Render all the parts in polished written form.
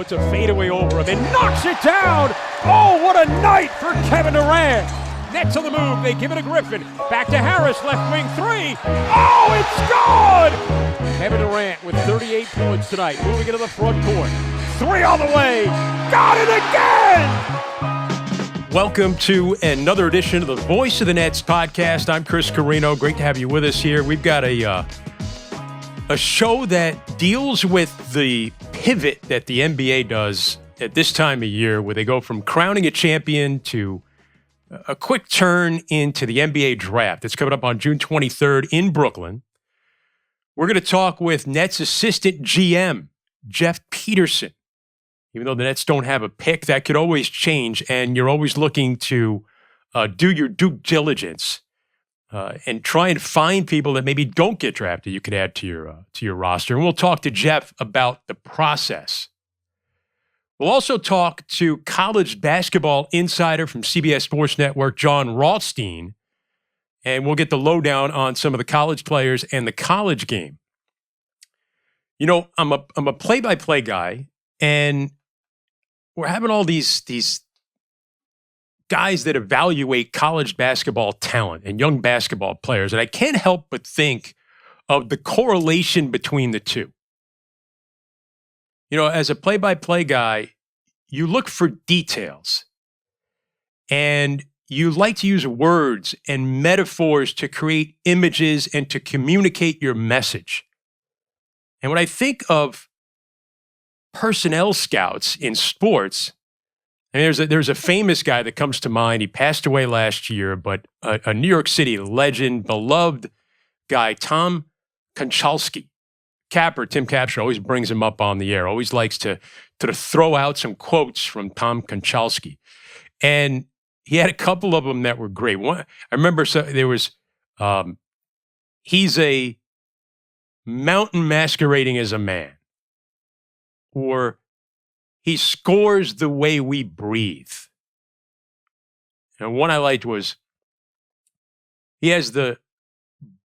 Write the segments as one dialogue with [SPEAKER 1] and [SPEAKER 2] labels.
[SPEAKER 1] puts a fadeaway over him and knocks it down. Oh, what a night for Kevin Durant. Nets on the move. They give it to Griffin. Back to Harris, left wing three. Oh, it's gone! Kevin Durant with 38 points tonight, moving into the front court. Three all the way. Got it again! Welcome to another edition of the Voice of the Nets podcast. I'm Chris Carino. Great to have you with us here. We've got a show that deals with the pivot that the NBA does at this time of year, where they go from crowning a champion to a quick turn into the NBA draft. It's coming up on June 23rd in Brooklyn. We're going to talk with Nets assistant GM Jeff Peterson. Even though the Nets don't have a pick, that could always change, and you're always looking to do your due diligence and try and find people that maybe don't get drafted you could add to your roster. And we'll talk to Jeff about the process. We'll also talk to college basketball insider from CBS Sports Network, Jon Rothstein, and we'll get the lowdown on some of the college players and the college game. You know, I'm a play-by-play guy, and we're having all these guys that evaluate college basketball talent and young basketball players, and I can't help but think of the correlation between the two. You know, as a play-by-play guy, you look for details, and you like to use words and metaphors to create images and to communicate your message. And when I think of personnel scouts in sports, and there's a famous guy that comes to mind. He passed away last year, but a New York City legend, beloved guy, Tom Konchalski. Tim Capper always brings him up on the air, always likes to throw out some quotes from Tom Konchalski. And he had a couple of them that were great. One, I remember there was, he's a mountain masquerading as a man. Or he scores the way we breathe. And one I liked was, he has the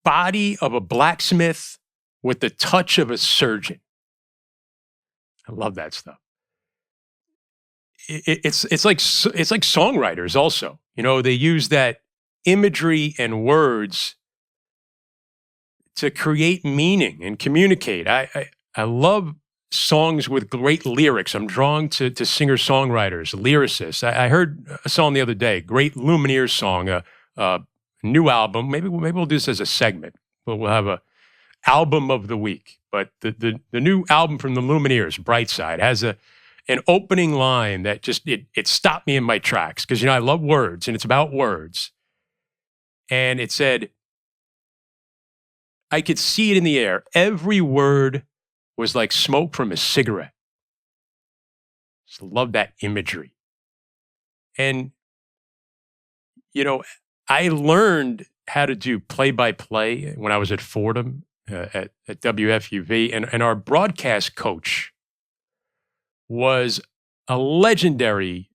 [SPEAKER 1] body of a blacksmith with the touch of a surgeon. I love that stuff. It's like songwriters also. You know, they use that imagery and words to create meaning and communicate. I love songs with great lyrics. I'm drawn to singer-songwriters, lyricists. I heard a song the other day, great Lumineers song, a new album. Maybe we'll do this as a segment. We'll have a album of the week. But the new album from the Lumineers, Brightside, has an opening line that just it stopped me in my tracks, because I love words and it's about words. And it said, I could see it in the air. Every word was like smoke from a cigarette. Just love that imagery. And, I learned how to do play-by-play when I was at Fordham, at WFUV, and our broadcast coach was a legendary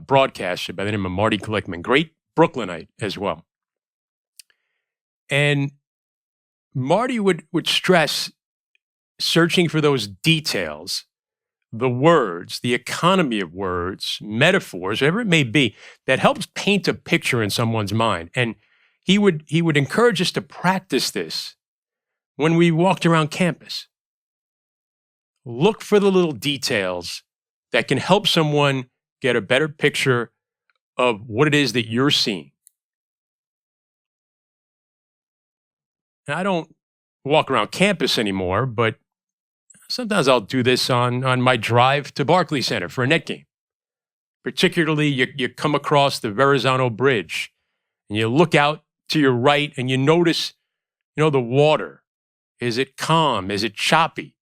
[SPEAKER 1] broadcaster by the name of Marty Glickman, great Brooklynite as well. And Marty would stress searching for those details, the words, the economy of words, metaphors, whatever it may be, that helps paint a picture in someone's mind. And he would encourage us to practice this when we walked around campus. Look for the little details that can help someone get a better picture of what it is that you're seeing. And I don't walk around campus anymore, but sometimes I'll do this on my drive to Barclays Center for a net game. Particularly, you come across the Verrazano Bridge, and you look out to your right, and you notice, the water. Is it calm? Is it choppy?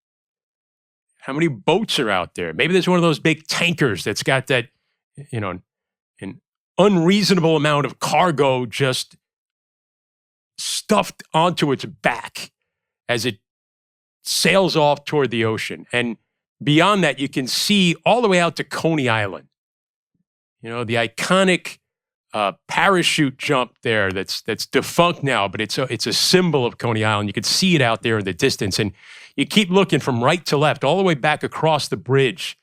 [SPEAKER 1] How many boats are out there? Maybe there's one of those big tankers that's got that, an unreasonable amount of cargo just stuffed onto its back as it sails off toward the ocean. And beyond that, you can see all the way out to Coney Island. The iconic parachute jump there that's defunct now, but it's a symbol of Coney Island. You can see it out there in the distance. And you keep looking from right to left, all the way back across the bridge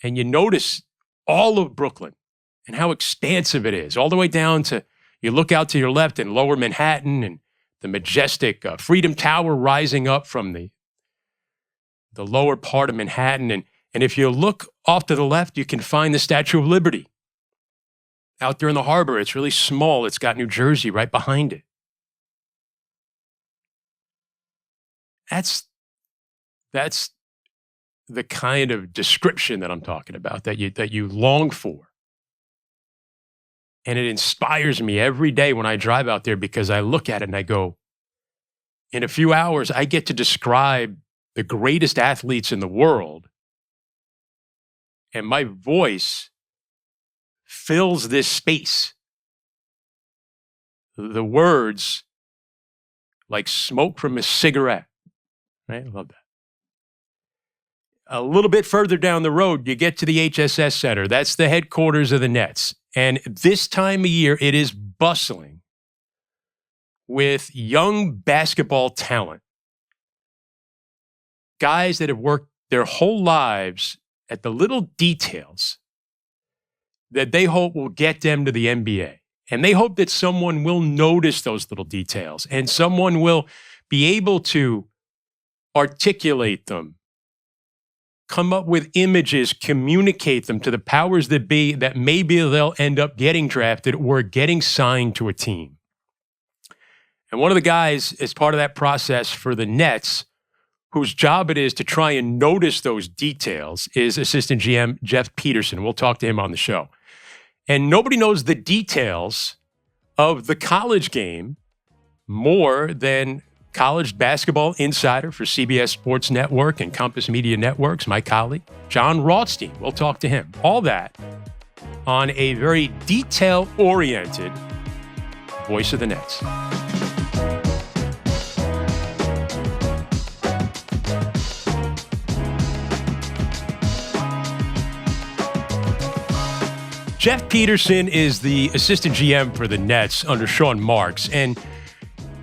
[SPEAKER 1] and you notice all of Brooklyn and how expansive it is, all the way down to, you look out to your left in lower Manhattan and the majestic Freedom Tower rising up from the lower part of Manhattan. And if you look off to the left, you can find the Statue of Liberty. Out there in the harbor, it's really small. It's got New Jersey right behind it. That's the kind of description that I'm talking about, that you long for. And it inspires me every day when I drive out there, because I look at it and I go, in a few hours, I get to describe the greatest athletes in the world. And my voice fills this space. The words like smoke from a cigarette. Right? I love that. A little bit further down the road, you get to the HSS Center. That's the headquarters of the Nets. And this time of year, it is bustling with young basketball talent. Guys that have worked their whole lives at the little details that they hope will get them to the NBA. And they hope that someone will notice those little details and someone will be able to articulate them, come up with images, communicate them to the powers that be, that maybe they'll end up getting drafted or getting signed to a team. And one of the guys, as part of that process for the Nets, whose job it is to try and notice those details, is assistant GM Jeff Peterson. We'll talk to him on the show. And nobody knows the details of the college game more than college basketball insider for CBS Sports Network and Compass Media Networks, my colleague, Jon Rothstein. We'll talk to him. All that on a very detail-oriented Voice of the Nets. Jeff Peterson is the assistant GM for the Nets under Sean Marks, and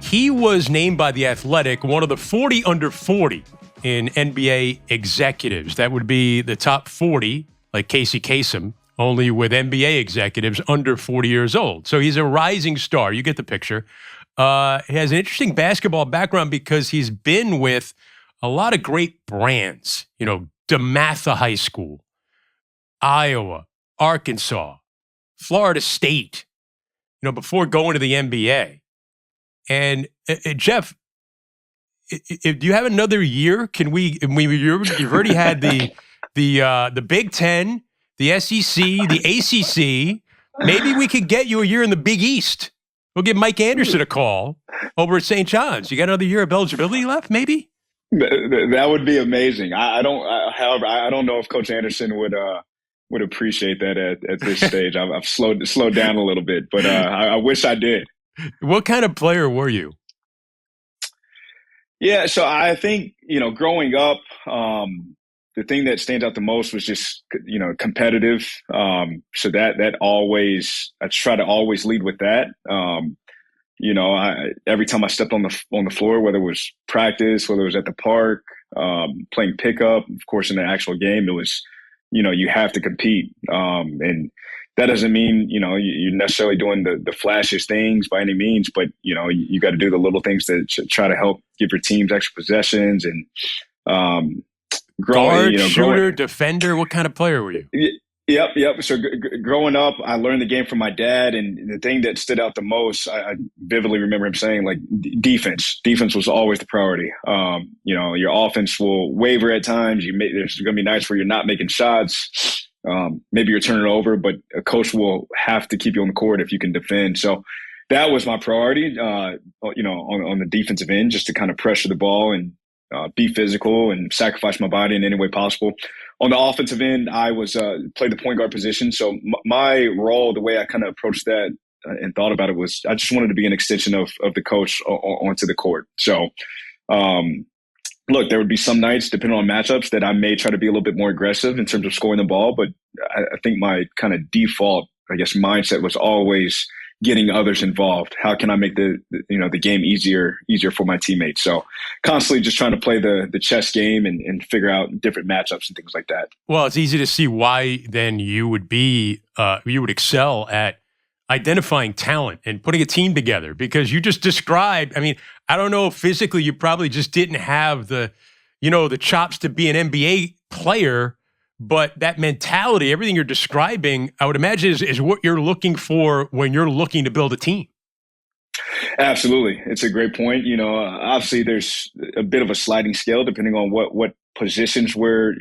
[SPEAKER 1] he was named by The Athletic one of the 40 under 40 in NBA executives. That would be the top 40, like Casey Kasem, only with NBA executives under 40 years old. So he's a rising star. You get the picture. He has an interesting basketball background because he's been with a lot of great brands. You know, DeMatha High School, Iowa, Arkansas, Florida State, you know, before going to the NBA. And Jeff, do you have another year? Can we? You've already had the Big Ten, the SEC, the ACC. Maybe we could get you a year in the Big East. We'll give Mike Anderson a call over at St. John's. You got another year of eligibility left, maybe?
[SPEAKER 2] That would be amazing. However, I don't know if Coach Anderson would appreciate that at this stage. I've slowed down a little bit, but I wish I did.
[SPEAKER 1] What kind of player were you?
[SPEAKER 2] Yeah, so I think, growing up, the thing that stands out the most was just, competitive. So that always, I try to always lead with that. Every time I stepped on the floor, whether it was practice, whether it was at the park, playing pickup, of course, in the actual game, it was, you have to compete. And that doesn't mean, you're necessarily doing the flashiest things by any means, but, you got to do the little things that try to help give your teams extra possessions and
[SPEAKER 1] guard, shooter, defender. What kind of player were you?
[SPEAKER 2] Yep. So growing up, I learned the game from my dad, and the thing that stood out the most, I vividly remember him saying, like, defense. Defense was always the priority. Your offense will waver at times. There's going to be nights where you're not making shots. Maybe you're turning it over, but a coach will have to keep you on the court if you can defend. So that was my priority, on the defensive end, just to kind of pressure the ball and be physical and sacrifice my body in any way possible. On the offensive end, I was played the point guard position. So my role, the way I kind of approached that and thought about it, was I just wanted to be an extension of the coach onto the court. So, look, there would be some nights, depending on matchups, that I may try to be a little bit more aggressive in terms of scoring the ball. But I think my kind of default, mindset was always getting others involved. How can I make the game easier for my teammates? So constantly just trying to play the chess game and figure out different matchups and things like that.
[SPEAKER 1] Well, it's easy to see why then you would excel at identifying talent and putting a team together, because you just described, I mean, I don't know if physically you probably just didn't have the chops to be an NBA player, but that mentality, everything you're describing, I would imagine is what you're looking for when you're looking to build a team.
[SPEAKER 2] Absolutely. It's a great point. Obviously there's a bit of a sliding scale depending on what positions we're,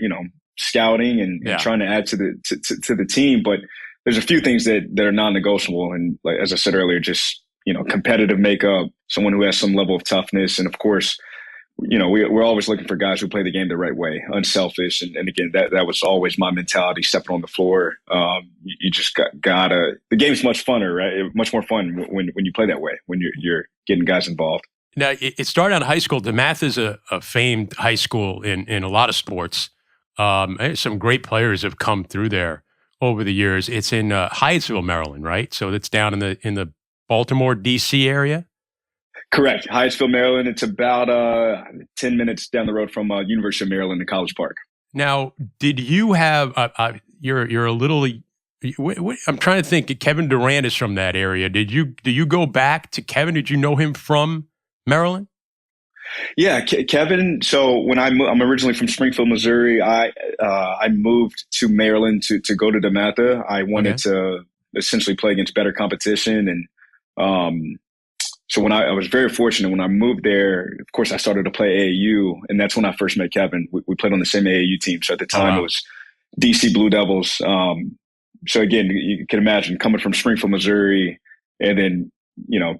[SPEAKER 2] scouting and trying to add to the team. But there's a few things that are non-negotiable. And like, as I said earlier, just, competitive makeup, someone who has some level of toughness. And of course, we're always looking for guys who play the game the right way, unselfish. And again, that was always my mentality stepping on the floor. You just gotta, the game's much funner, right? Much more fun when you play that way, when you're getting guys involved.
[SPEAKER 1] Now, it started out in high school. DeMatha is a famed high school in a lot of sports. Some great players have come through there over the years. It's in Hyattsville, Maryland, right? So it's down in the Baltimore, D.C. area?
[SPEAKER 2] Correct. Hyattsville, Maryland. It's about 10 minutes down the road from University of Maryland in College Park.
[SPEAKER 1] Now, did you have you're a little I'm trying to think. Kevin Durant is from that area. Do you go back to Kevin? Did you know him from Maryland?
[SPEAKER 2] Yeah, Kevin. So when I'm originally from Springfield, Missouri. I moved to Maryland to go to DeMatha. I wanted to essentially play against better competition, and so when I was very fortunate when I moved there. Of course, I started to play AAU, and that's when I first met Kevin. We played on the same AAU team. So at the time, It was DC Blue Devils. So again, you can imagine coming from Springfield, Missouri, and then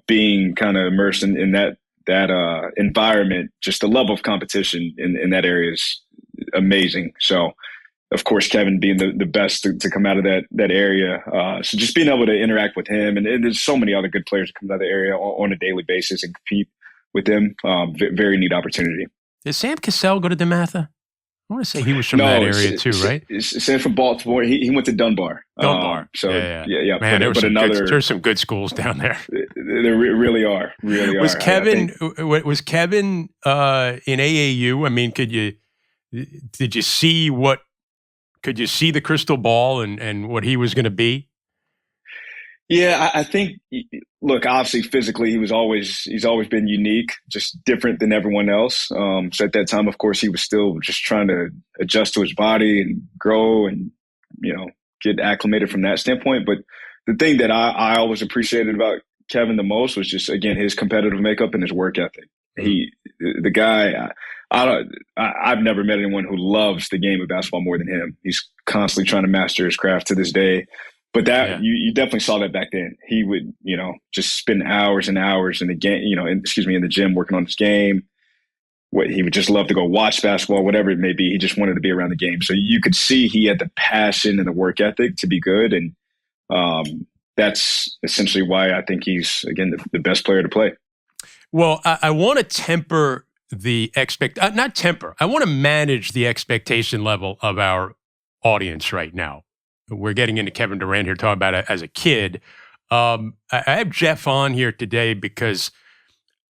[SPEAKER 2] being kind of immersed in that environment. Just the level of competition in that area is amazing. So, of course, Kevin being the best to come out of that area. So just being able to interact with him, and there's so many other good players that come out of the area on a daily basis and compete with them. Very neat opportunity.
[SPEAKER 1] Did Sam Cassell go to DeMatha? I want to say he was from that area too, right?
[SPEAKER 2] Sam from Baltimore. He went to Dunbar.
[SPEAKER 1] So yeah. Man, there's some good schools down there.
[SPEAKER 2] There really are. Really
[SPEAKER 1] was
[SPEAKER 2] are.
[SPEAKER 1] Kevin in AAU? I mean, did you see could you see the crystal ball and what he was going to be?
[SPEAKER 2] Yeah, I think, look, obviously physically he's always been unique, just different than everyone else. So at that time, of course, he was still just trying to adjust to his body and grow and, get acclimated from that standpoint. But the thing that I always appreciated about Kevin the most was just, again, his competitive makeup and his work ethic. The guy, I've never met anyone who loves the game of basketball more than him. He's constantly trying to master his craft to this day. But you definitely saw that back then. He would, just spend hours and hours in the game, in the gym working on his game. He would just love to go watch basketball, whatever it may be. He just wanted to be around the game. So you could see he had the passion and the work ethic to be good. And that's essentially why I think he's, again, the best player to play.
[SPEAKER 1] Well, I want to temper the not temper. I want to manage the expectation level of our audience right now. We're getting into Kevin Durant here, talking about it as a kid. I have Jeff on here today because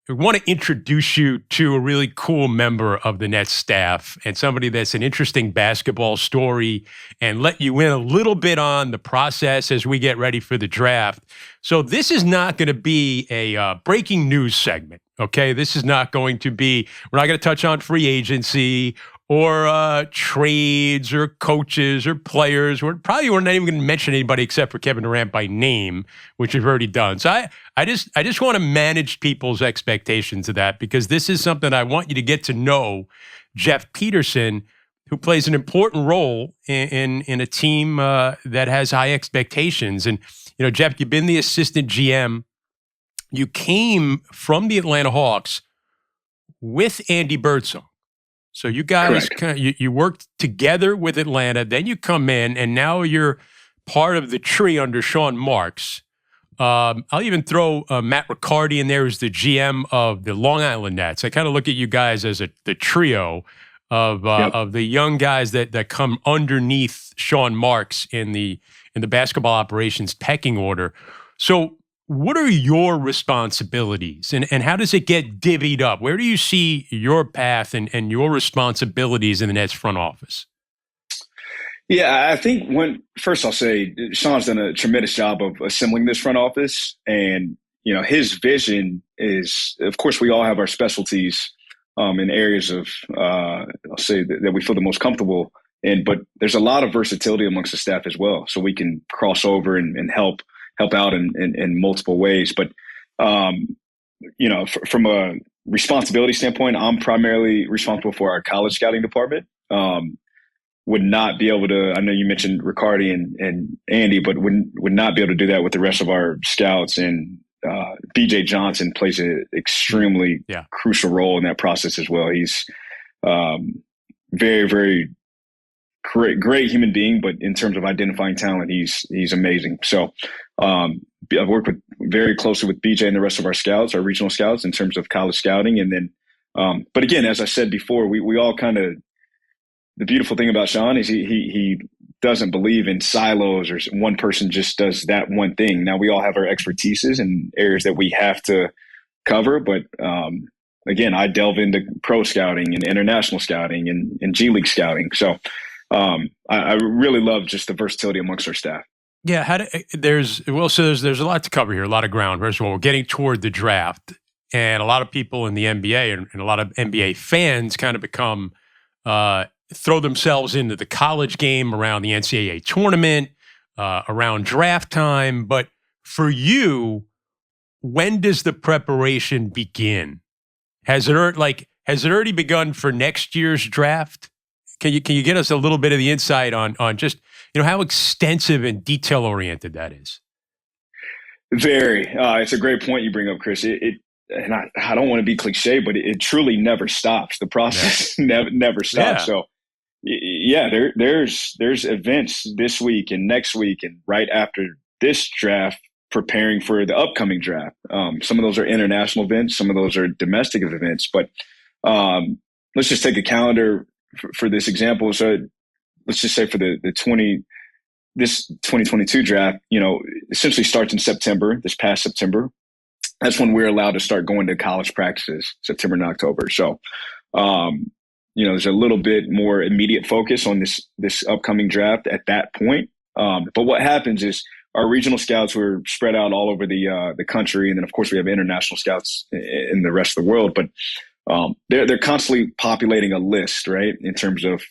[SPEAKER 1] I want to introduce you to a really cool member of the Nets staff and somebody that's an interesting basketball story and let you in a little bit on the process as we get ready for the draft. So this is not going to be a breaking news segment, okay? This is not going to be, we're not going to touch on free agency or trades or coaches or players. We're not even going to mention anybody except for Kevin Durant by name, which we've already done. So I just want to manage people's expectations of that, because this is something I want you to get to know Jeff Peterson, who plays an important role in a team that has high expectations. And, Jeff, you've been the assistant GM. You came from the Atlanta Hawks with Andy Birdsong. So you guys, you worked together with Atlanta, then you come in, and now you're part of the tree under Sean Marks. I'll even throw Matt Riccardi in there as the GM of the Long Island Nets. I kind of look at you guys as the trio of the young guys that come underneath Sean Marks in the basketball operations pecking order. So what are your responsibilities and how does it get divvied up? Where do you see your path and your responsibilities in the Nets front office?
[SPEAKER 2] Yeah, I think first I'll say Sean's done a tremendous job of assembling this front office. And, his vision is, of course, we all have our specialties in areas of, I'll say that we feel the most comfortable in, but there's a lot of versatility amongst the staff as well. So we can cross over and help out in multiple ways. But, from a responsibility standpoint, I'm primarily responsible for our college scouting department. Would not be able to, I know you mentioned Riccardi and Andy, but would not be able to do that with the rest of our scouts. And BJ Johnson plays an extremely crucial role in that process as well. He's very, very great human being, but in terms of identifying talent, he's amazing. So I've worked very closely with BJ and the rest of our scouts, our regional scouts, in terms of college scouting. And then, but again, as I said before, we all kind of, the beautiful thing about Sean is he doesn't believe in silos or one person just does that one thing. Now we all have our expertises and areas that we have to cover, but again, I delve into pro scouting and international scouting and G League scouting. So I really love just the versatility amongst our staff.
[SPEAKER 1] Yeah, there's a lot to cover here, a lot of ground. First of all, we're getting toward the draft, and a lot of people in the NBA and a lot of NBA fans kind of become throw themselves into the college game around the NCAA tournament, around draft time. But for you, when does the preparation begin? Has it already begun for next year's draft? Can you get us a little bit of the insight on just how extensive and detail oriented that is?
[SPEAKER 2] Very. It's a great point you bring up, Chris. And I don't want to be cliche, but it truly never stops. The process never stops. Yeah. So yeah, there's events this week and next week and right after this draft, preparing for the upcoming draft. Some of those are international events, some of those are domestic events. But let's just take a calendar for this example. So let's just say for this 2022 draft, essentially starts in September. This past September, that's when we're allowed to start going to college practices, September and October. So, there's a little bit more immediate focus on this upcoming draft at that point. But what happens is our regional scouts who are spread out all over the country, and then of course we have international scouts in the rest of the world. But they're constantly populating a list, right, in terms of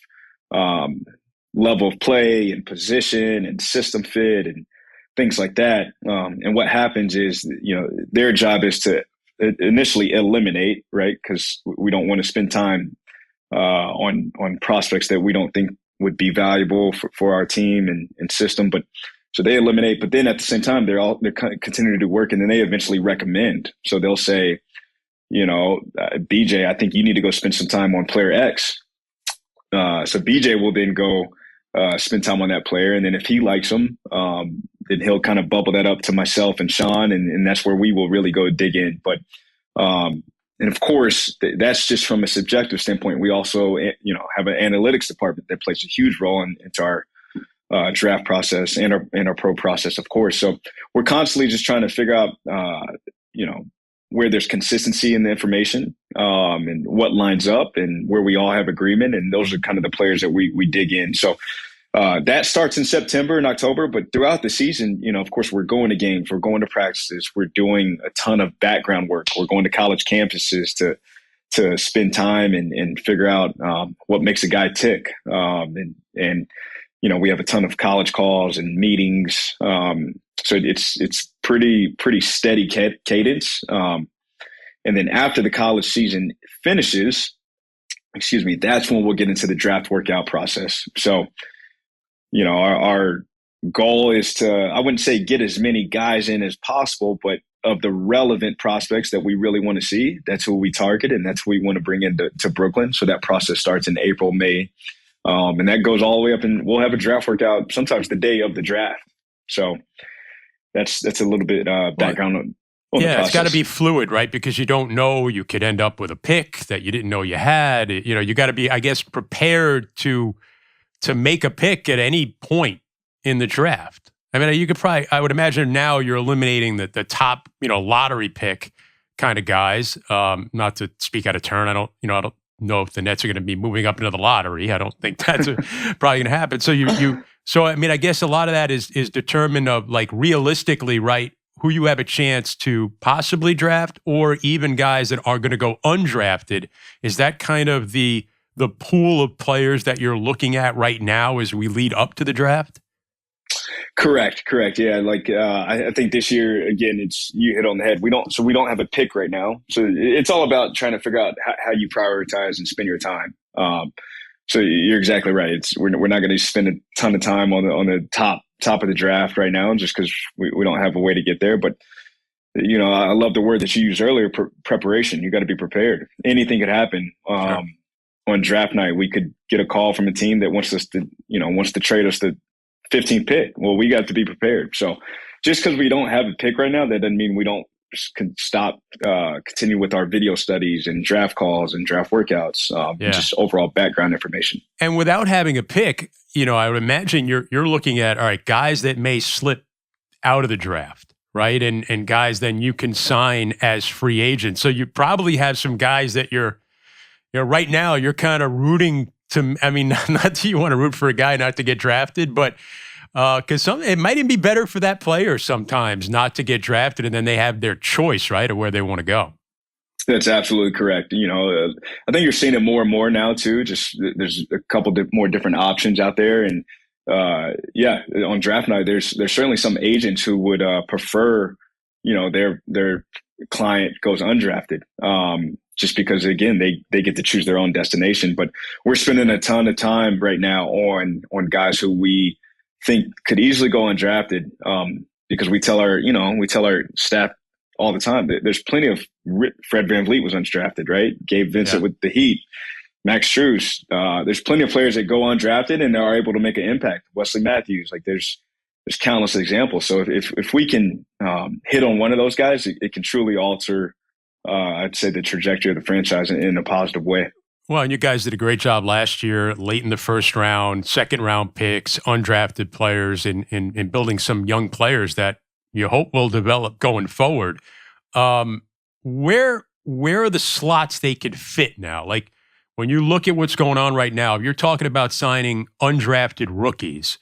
[SPEAKER 2] level of play and position and system fit and things like that. And what happens is, their job is to initially eliminate, right, because we don't want to spend time on prospects that we don't think would be valuable for our team and system. But so they eliminate, but then at the same time, they're continuing to do work, and then they eventually recommend. So they'll say, BJ, I think you need to go spend some time on player X. So BJ will then go spend time on that player. And then if he likes them, then he'll kind of bubble that up to myself and Sean. And that's where we will really go dig in. But, and of course, that's just from a subjective standpoint. We also, have an analytics department that plays a huge role into our draft process and our pro process, of course. So we're constantly just trying to figure out, where there's consistency in the information and what lines up and where we all have agreement. And those are kind of the players that we dig in. So that starts in September and October, but throughout the season, of course, we're going to games, we're going to practices, we're doing a ton of background work. We're going to college campuses to spend time and figure out what makes a guy tick. And we have a ton of college calls and meetings. So it's pretty steady cadence. And then after the college season finishes, that's when we'll get into the draft workout process. So, our goal is to, I wouldn't say get as many guys in as possible, but of the relevant prospects that we really want to see, that's who we target and that's who we want to bring into Brooklyn. So that process starts in April, May. And that goes all the way up, and we'll have a draft workout sometimes the day of the draft. So that's a little bit background on the process.
[SPEAKER 1] It's got to be fluid, right? Because you don't know, you could end up with a pick that you didn't know you had. You got to be, I guess, prepared to make a pick at any point in the draft. I mean, you could probably, I would imagine now you're eliminating the top, lottery pick kind of guys. Not to speak out of turn. I don't know if the Nets are going to be moving up into the lottery. I don't think that's probably going to happen. So so I mean, I guess a lot of that is determined of like realistically, right? Who you have a chance to possibly draft, or even guys that are going to go undrafted. Is that kind of the pool of players that you're looking at right now as we lead up to the draft?
[SPEAKER 2] Correct. Yeah. Like, I think this year, again, you hit on the head. We don't have a pick right now. So it's all about trying to figure out how you prioritize and spend your time. So you're exactly right. We're not going to spend a ton of time on the top of the draft right now, just because we don't have a way to get there. But, I love the word that you used earlier, preparation. You got to be prepared. Anything could happen.
[SPEAKER 1] Sure.
[SPEAKER 2] On draft night, we could get a call from a team that wants to trade us the 15th pick. Well, we got to be prepared. So just because we don't have a pick right now, that doesn't mean we don't continue with our video studies and draft calls and draft workouts, just overall background information.
[SPEAKER 1] And without having a pick, I would imagine you're looking at, all right, guys that may slip out of the draft, right? And guys then you can sign as free agents. So you probably have some guys that you're right now you're kind of rooting to, I mean, not that you want to root for a guy not to get drafted, but because it might even be better for that player sometimes not to get drafted, and then they have their choice, right, of where they want to go.
[SPEAKER 2] That's absolutely correct. I think you're seeing it more and more now too. Just there's a couple more different options out there, and on draft night, there's certainly some agents who would prefer, their client goes undrafted. Just because, again, they get to choose their own destination. But we're spending a ton of time right now on guys who we think could easily go undrafted, because we tell our staff all the time that there's plenty of Fred VanVleet was undrafted, right? Gabe Vincent with the Heat, Max Strus. There's plenty of players that go undrafted and are able to make an impact. Wesley Matthews, like there's countless examples. So if we can hit on one of those guys, it can truly alter, I'd say, the trajectory of the franchise in a positive way.
[SPEAKER 1] Well, and you guys did a great job last year, late in the first round, second round picks, undrafted players, in building some young players that you hope will develop going forward. Where are the slots they could fit now? Like when you look at what's going on right now, if you're talking about signing undrafted rookies,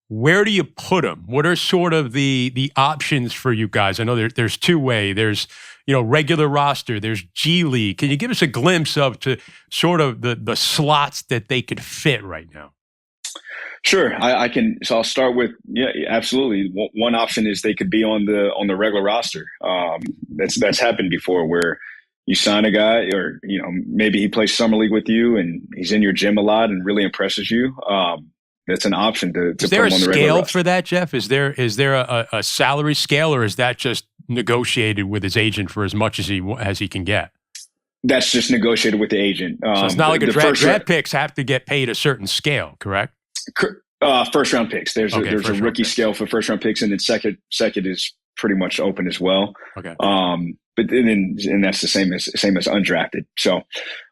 [SPEAKER 1] where do you put them? What are sort of the options for you guys? I know there's two-way. There's regular roster. There's G League. Can you give us a glimpse of to sort of the slots that they could fit right now?
[SPEAKER 2] Sure, I can. So I'll start with absolutely. One option is they could be on the regular roster. That's happened before, where you sign a guy, or maybe he plays summer league with you and he's in your gym a lot and really impresses you. That's an option to put him on the regular roster. Is there a scale
[SPEAKER 1] for that, Jeff? Is there a salary scale, or is that just negotiated with his agent for as much as he can get?
[SPEAKER 2] That's just negotiated with the agent.
[SPEAKER 1] So it's not like draft picks have to get paid a certain scale, correct?
[SPEAKER 2] First round picks. There's a rookie scale for first round picks, and then second is pretty much open as well.
[SPEAKER 1] Okay.
[SPEAKER 2] But then that's the same as undrafted. So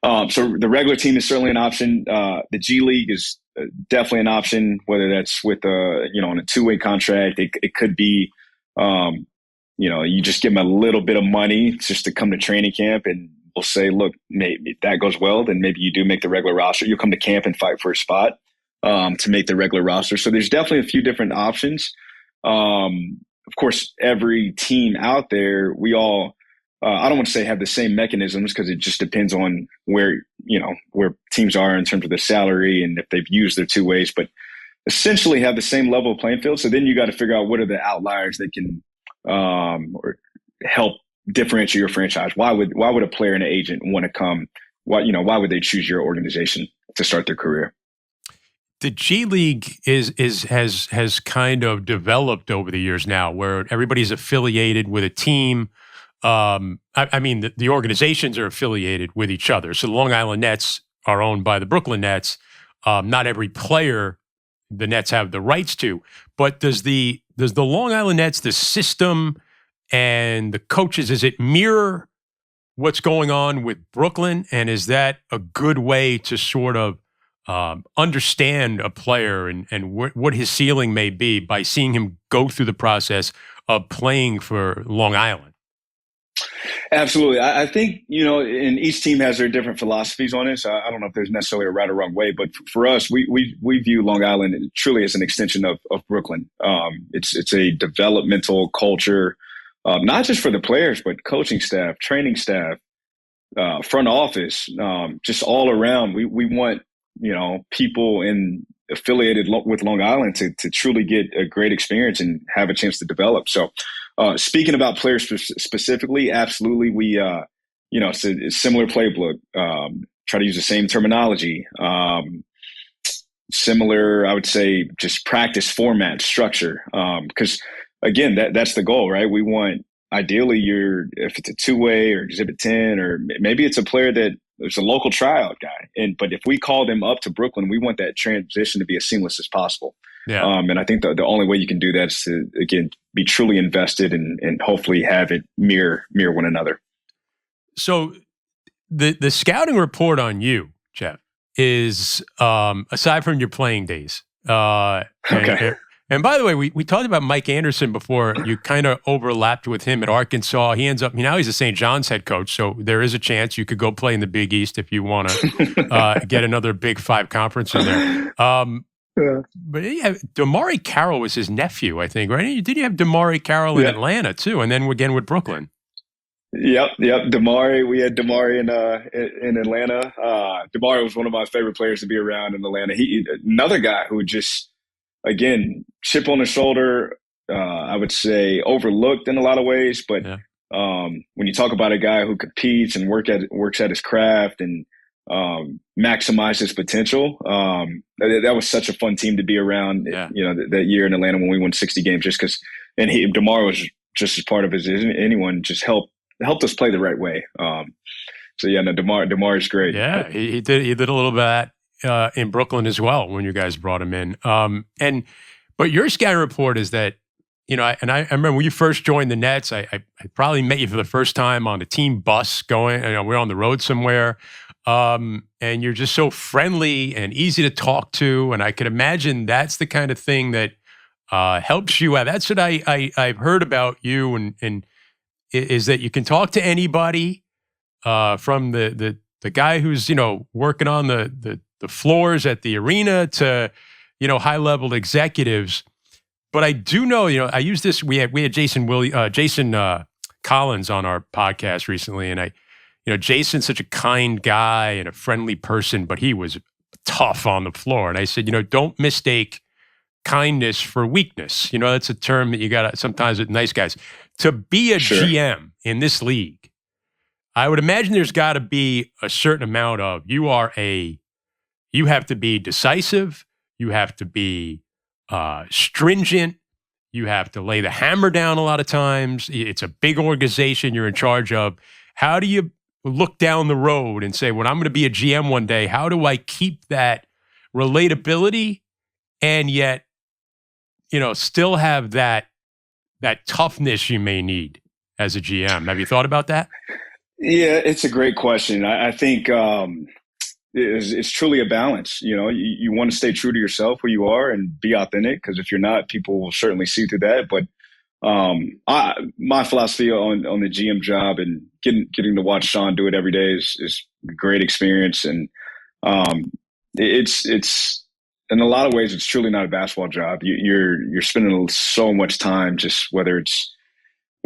[SPEAKER 2] the regular team is certainly an option. The G League is definitely an option, whether that's with on a two-way contract. It could be, you just give them a little bit of money just to come to training camp, and we'll say, look, maybe if that goes well, then maybe you do make the regular roster. You'll come to camp and fight for a spot to make the regular roster. So there's definitely a few different options. Of course, every team out there, we all, I don't want to say have the same mechanisms, because it just depends on where teams are in terms of the salary and if they've used their two ways, but essentially have the same level of playing field. So then you got to figure out what are the outliers that can or help differentiate your franchise. Why would a player and an agent want to come? Why would they choose your organization to start their career?
[SPEAKER 1] The G League has kind of developed over the years now, where everybody's affiliated with a team. I mean, the organizations are affiliated with each other. So the Long Island Nets are owned by the Brooklyn Nets. Not every player the Nets have the rights to, but does the Long Island Nets, the system and the coaches, does it mirror what's going on with Brooklyn? And is that a good way to sort of understand a player and what his ceiling may be by seeing him go through the process of playing for Long Island.
[SPEAKER 2] Absolutely. I think, and each team has their different philosophies on it. So I don't know if there's necessarily a right or wrong way, but for us, we view Long Island truly as an extension of Brooklyn. It's a developmental culture, not just for the players, but coaching staff, training staff, front office, just all around. We want, people affiliated with Long Island to truly get a great experience and have a chance to develop. So, speaking about players specifically, absolutely, we, it's a similar playbook. Try to use the same terminology. Similar, I would say, just practice format structure. Because again, that's the goal, right? We want ideally if it's a two-way or exhibit 10, or maybe it's a player that there's a local tryout guy. But if we call them up to Brooklyn, we want that transition to be as seamless as possible.
[SPEAKER 1] Yeah.
[SPEAKER 2] And I think the only way you can do that is to, again, be truly invested and hopefully have it mirror one another.
[SPEAKER 1] So the scouting report on you, Jeff, is aside from your playing days.
[SPEAKER 2] Okay.
[SPEAKER 1] And by the way, we talked about Mike Anderson before. You kind of overlapped with him at Arkansas. He ends up, now he's a St. John's head coach, so there is a chance you could go play in the Big East if you want to get another Big Five conference in there.
[SPEAKER 2] Yeah.
[SPEAKER 1] But yeah, Damari Carroll was his nephew, I think, right? Didn't you have Damari Carroll in Atlanta too, and then again with Brooklyn?
[SPEAKER 2] Yep. Damari, we had Damari in Atlanta. Damari was one of my favorite players to be around in Atlanta. He another guy who just, again, chip on the shoulder, I would say overlooked in a lot of ways. But when you talk about a guy who competes and works at his craft and maximize his potential, that was such a fun team to be around. That year in Atlanta when we won 60 games, just because, and Damari was just as part of it as anyone, just helped us play the right way. Damari's great.
[SPEAKER 1] Yeah, he did a little bit of that in Brooklyn as well when you guys brought him in. But your scouting report is that, I remember when you first joined the Nets, I probably met you for the first time on a team bus going, we're on the road somewhere. And you're just so friendly and easy to talk to. And I could imagine that's the kind of thing that helps you out. That's what I've heard about you and is that you can talk to anybody, from the guy who's, working on the floors at the arena to, high level executives. But I do know, I use this. We had Jason Collins on our podcast recently, and Jason's such a kind guy and a friendly person, but he was tough on the floor. And I said, don't mistake kindness for weakness. That's a term that you got sometimes with nice guys. To be a GM in this league, I would imagine there's got to be a certain amount of you have to be decisive, you have to be stringent, you have to lay the hammer down a lot of times. It's a big organization you're in charge of. How do you look down the road and say, when I'm going to be a GM one day, how do I keep that relatability and yet, still have that toughness you may need as a GM? Have you thought about that?
[SPEAKER 2] Yeah, it's a great question. I think it's truly a balance. You want to stay true to yourself, who you are, and be authentic, because if you're not, people will certainly see through that. But my philosophy on the GM job and getting to watch Sean do it every day is a great experience. And it's in a lot of ways, it's truly not a basketball job. You're spending so much time, just whether it's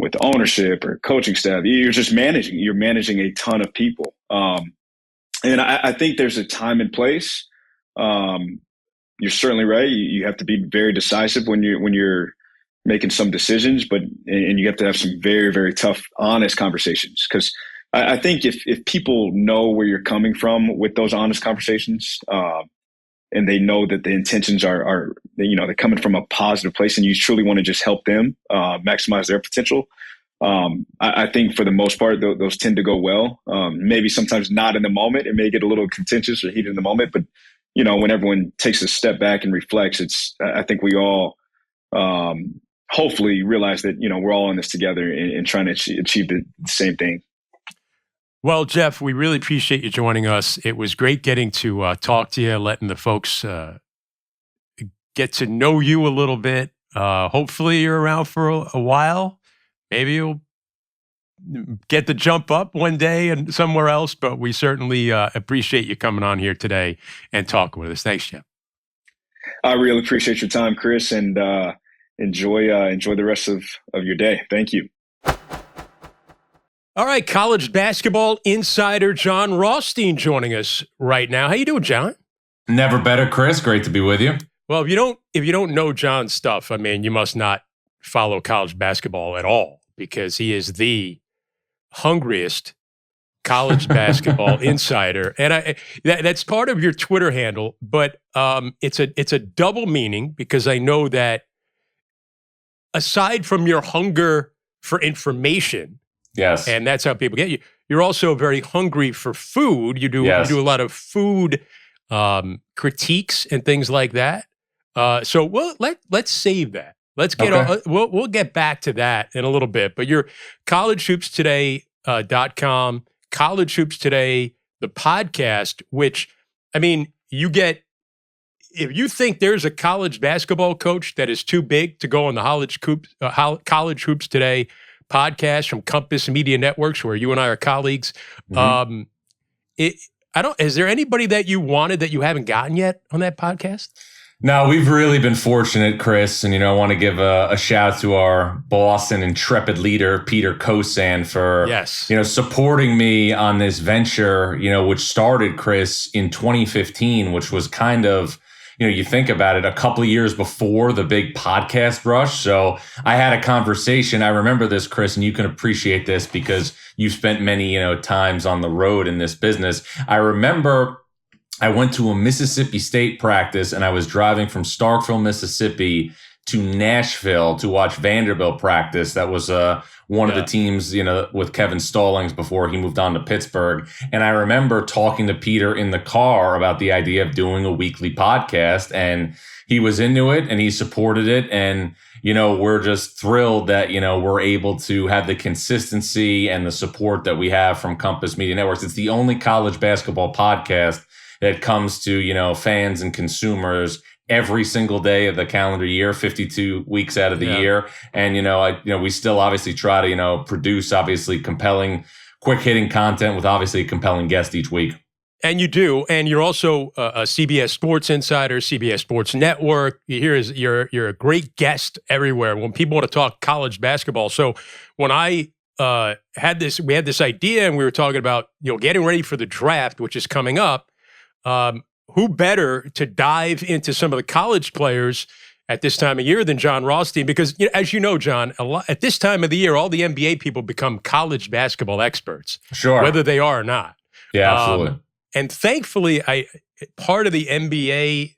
[SPEAKER 2] with ownership or coaching staff, you're managing a ton of people. And I think there's a time and place. You're certainly right. You have to be very decisive when you're making some decisions, and you have to have some very, very tough, honest conversations. Because I think if people know where you're coming from with those honest conversations, and they know that the intentions are they're coming from a positive place, and you truly want to just help them maximize their potential. I think for the most part, those tend to go well. Maybe sometimes not in the moment. It may get a little contentious or heated in the moment, but when everyone takes a step back and reflects, I think we all hopefully realize that we're all in this together and trying to achieve the same thing.
[SPEAKER 1] Well, Jeff, we really appreciate you joining us. It was great getting to talk to you, letting the folks get to know you a little bit. Hopefully you're around for a while. Maybe you'll get the jump up one day and somewhere else, but we certainly appreciate you coming on here today and talking with us. Thanks, Jeff.
[SPEAKER 2] I really appreciate your time, Chris, and enjoy the rest of your day. Thank you.
[SPEAKER 1] All right, college basketball insider Jon Rothstein joining us right now. How you doing, Jon?
[SPEAKER 3] Never better, Chris. Great to be with you.
[SPEAKER 1] Well, if you don't know Jon's stuff, I mean, you must not follow college basketball at all, because he is the hungriest college basketball insider, and that's part of your Twitter handle. But it's a double meaning, because I know that aside from your hunger for information,
[SPEAKER 3] yes,
[SPEAKER 1] and that's how people get you, you're also very hungry for food. You do a lot of food critiques and things like that. So let's save that. Let's get we'll get back to that in a little bit. But you're collegehoopstoday.com, College Hoops Today, the podcast, which, I mean, you get, if you think there's a college basketball coach that is too big to go on the College Hoops Today podcast from Compass Media Networks, where you and I are colleagues, is there anybody that you wanted that you haven't gotten yet on that podcast?
[SPEAKER 3] No, we've really been fortunate, Chris. And, I want to give a shout to our boss and intrepid leader, Peter Kosan, for, supporting me on this venture, which started, Chris, in 2015, which was kind of, you think about it, a couple of years before the big podcast rush. So I had a conversation. I remember this, Chris, and you can appreciate this because you've spent many, times on the road in this business. I remember I went to a Mississippi State practice, and I was driving from Starkville, Mississippi to Nashville to watch Vanderbilt practice. That was one of the teams, with Kevin Stallings before he moved on to Pittsburgh. And I remember talking to Peter in the car about the idea of doing a weekly podcast, and he was into it and he supported it. And, we're just thrilled that, we're able to have the consistency and the support that we have from Compass Media Networks. It's the only college basketball podcast that comes to, fans and consumers every single day of the calendar year, 52 weeks out of the year. And, we still obviously try to, produce obviously compelling, quick hitting content with obviously a compelling guest each week.
[SPEAKER 1] And you do. And you're also a CBS Sports Insider, CBS Sports Network. You're a great guest everywhere when people want to talk college basketball. So when we had this idea, and we were talking about, getting ready for the draft, which is coming up. Who better to dive into some of the college players at this time of year than Jon Rothstein? Because, as you know, Jon, at this time of the year, all the NBA people become college basketball experts, whether they are or not.
[SPEAKER 3] Yeah, absolutely.
[SPEAKER 1] And thankfully, part of the NBA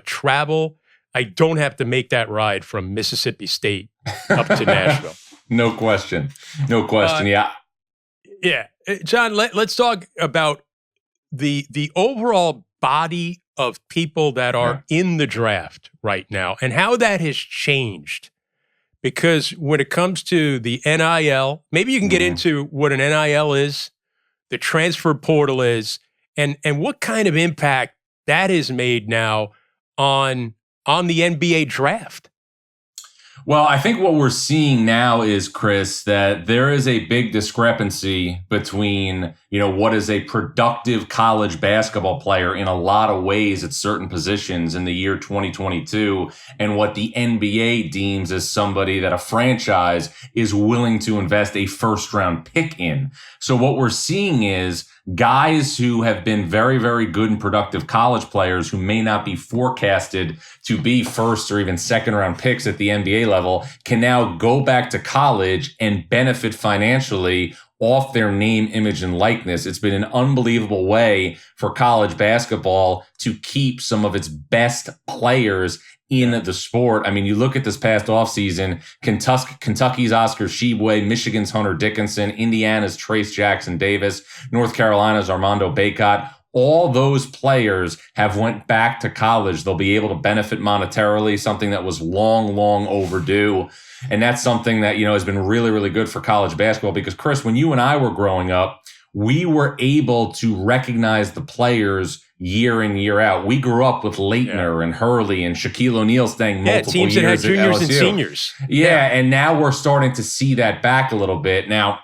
[SPEAKER 1] travel, I don't have to make that ride from Mississippi State up to Nashville.
[SPEAKER 3] No question. Yeah.
[SPEAKER 1] Yeah. Jon, let's talk about the overall body of people that are in the draft right now and how that has changed. Because when it comes to the NIL, maybe you can get into what an NIL is, the transfer portal is, and what kind of impact that has made now on the NBA draft.
[SPEAKER 3] Well, I think what we're seeing now is, Chris, that there is a big discrepancy between, what is a productive college basketball player in a lot of ways at certain positions in the year 2022 and what the NBA deems as somebody that a franchise is willing to invest a first-round pick in. So what we're seeing is guys who have been very, very good and productive college players who may not be forecasted to be first or even second round picks at the NBA level can now go back to college and benefit financially off their name, image, and likeness. It's been an unbelievable way for college basketball to keep some of its best players in the sport. I mean, you look at this past offseason, Kentucky's Oscar Tshiebwe, Michigan's Hunter Dickinson, Indiana's Trace Jackson Davis, North Carolina's Armando Bacot. All those players have went back to college. They'll be able to benefit monetarily, something that was long, long overdue. And that's something that, has been really, really good for college basketball because, Chris, when you and I were growing up, we were able to recognize the players year in, year out. We grew up with Leitner and Hurley and Shaquille O'Neal staying multiple
[SPEAKER 1] teams
[SPEAKER 3] years
[SPEAKER 1] that had juniors
[SPEAKER 3] at LSU.
[SPEAKER 1] and seniors.
[SPEAKER 3] Yeah, and now we're starting to see that back a little bit. Now,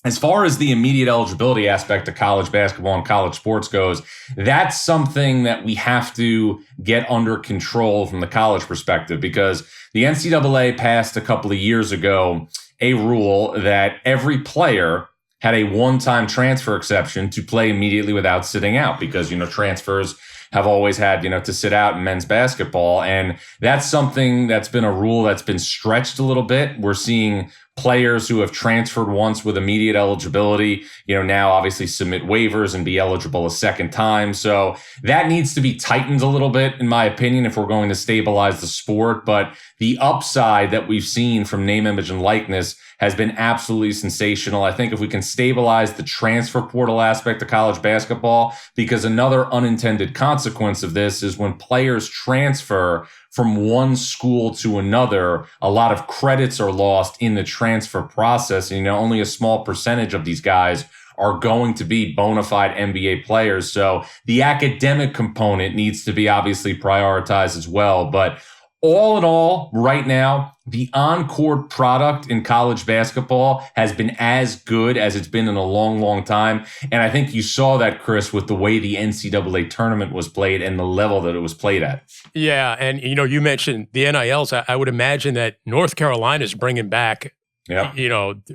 [SPEAKER 3] as far as the immediate eligibility aspect of college basketball and college sports goes, that's something that we have to get under control from the college perspective, because the NCAA passed a couple of years ago a rule that every player had a one-time transfer exception to play immediately without sitting out, because, transfers have always had, to sit out in men's basketball. And that's something that's been a rule that's been stretched a little bit. We're seeing players who have transferred once with immediate eligibility, now obviously submit waivers and be eligible a second time. So that needs to be tightened a little bit, in my opinion, if we're going to stabilize the sport. But the upside that we've seen from name, image, and likeness has been absolutely sensational. I think if we can stabilize the transfer portal aspect of college basketball, because another unintended consequence of this is when players transfer from one school to another, a lot of credits are lost in the transfer process. And, only a small percentage of these guys are going to be bona fide NBA players. So the academic component needs to be obviously prioritized as well. But all in all, right now, the on-court product in college basketball has been as good as it's been in a long, long time. And I think you saw that, Chris, with the way the NCAA tournament was played and the level that it was played at.
[SPEAKER 1] Yeah, and, you mentioned the NILs. I would imagine that North Carolina's bringing back,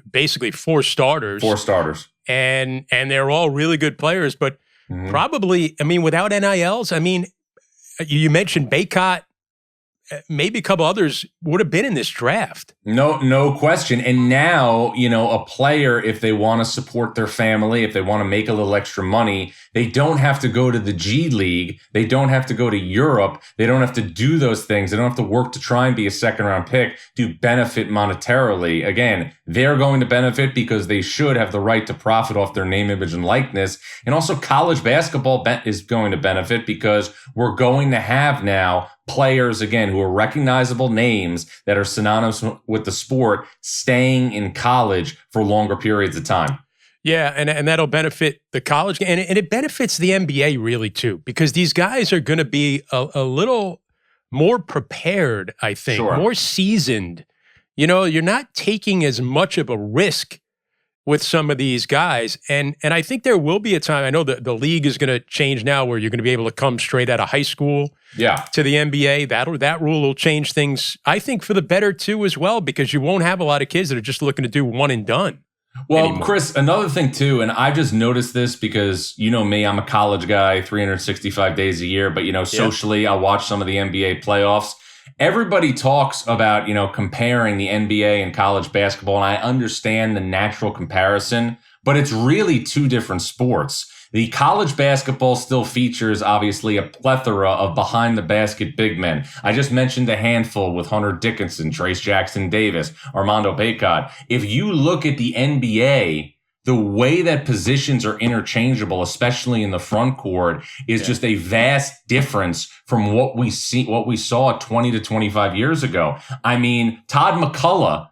[SPEAKER 1] basically four starters. And they're all really good players. But probably, without NILs, you mentioned Baycott. Maybe a couple others would have been in this draft.
[SPEAKER 3] No question. And now, a player, if they want to support their family, if they want to make a little extra money, they don't have to go to the G League. They don't have to go to Europe. They don't have to do those things. They don't have to work to try and be a second-round pick to benefit monetarily. Again, they're going to benefit because they should have the right to profit off their name, image, and likeness. And also college basketball is going to benefit because we're going to have now players, again, who are recognizable names that are synonymous with the sport staying in college for longer periods of time.
[SPEAKER 1] Yeah, and that'll benefit the college game. And it benefits the NBA really, too, because these guys are going to be a little more prepared, I think, more seasoned. You're not taking as much of a risk with some of these guys. And I think there will be a time, I know that the league is going to change now where you're going to be able to come straight out of high school to the NBA. That rule will change things, I think, for the better too as well, because you won't have a lot of kids that are just looking to do one and done.
[SPEAKER 3] Well,
[SPEAKER 1] anymore.
[SPEAKER 3] Chris, another thing too, and I just noticed this because, me, I'm a college guy, 365 days a year, but, socially, I watch some of the NBA playoffs. Everybody talks about, comparing the NBA and college basketball, and I understand the natural comparison, but it's really two different sports. The college basketball still features, obviously, a plethora of behind-the-basket big men. I just mentioned a handful with Hunter Dickinson, Trace Jackson Davis, Armando Baycott. If you look at the NBA, the way that positions are interchangeable, especially in the front court, is just a vast difference from what we saw 20 to 25 years ago. Todd McCullough,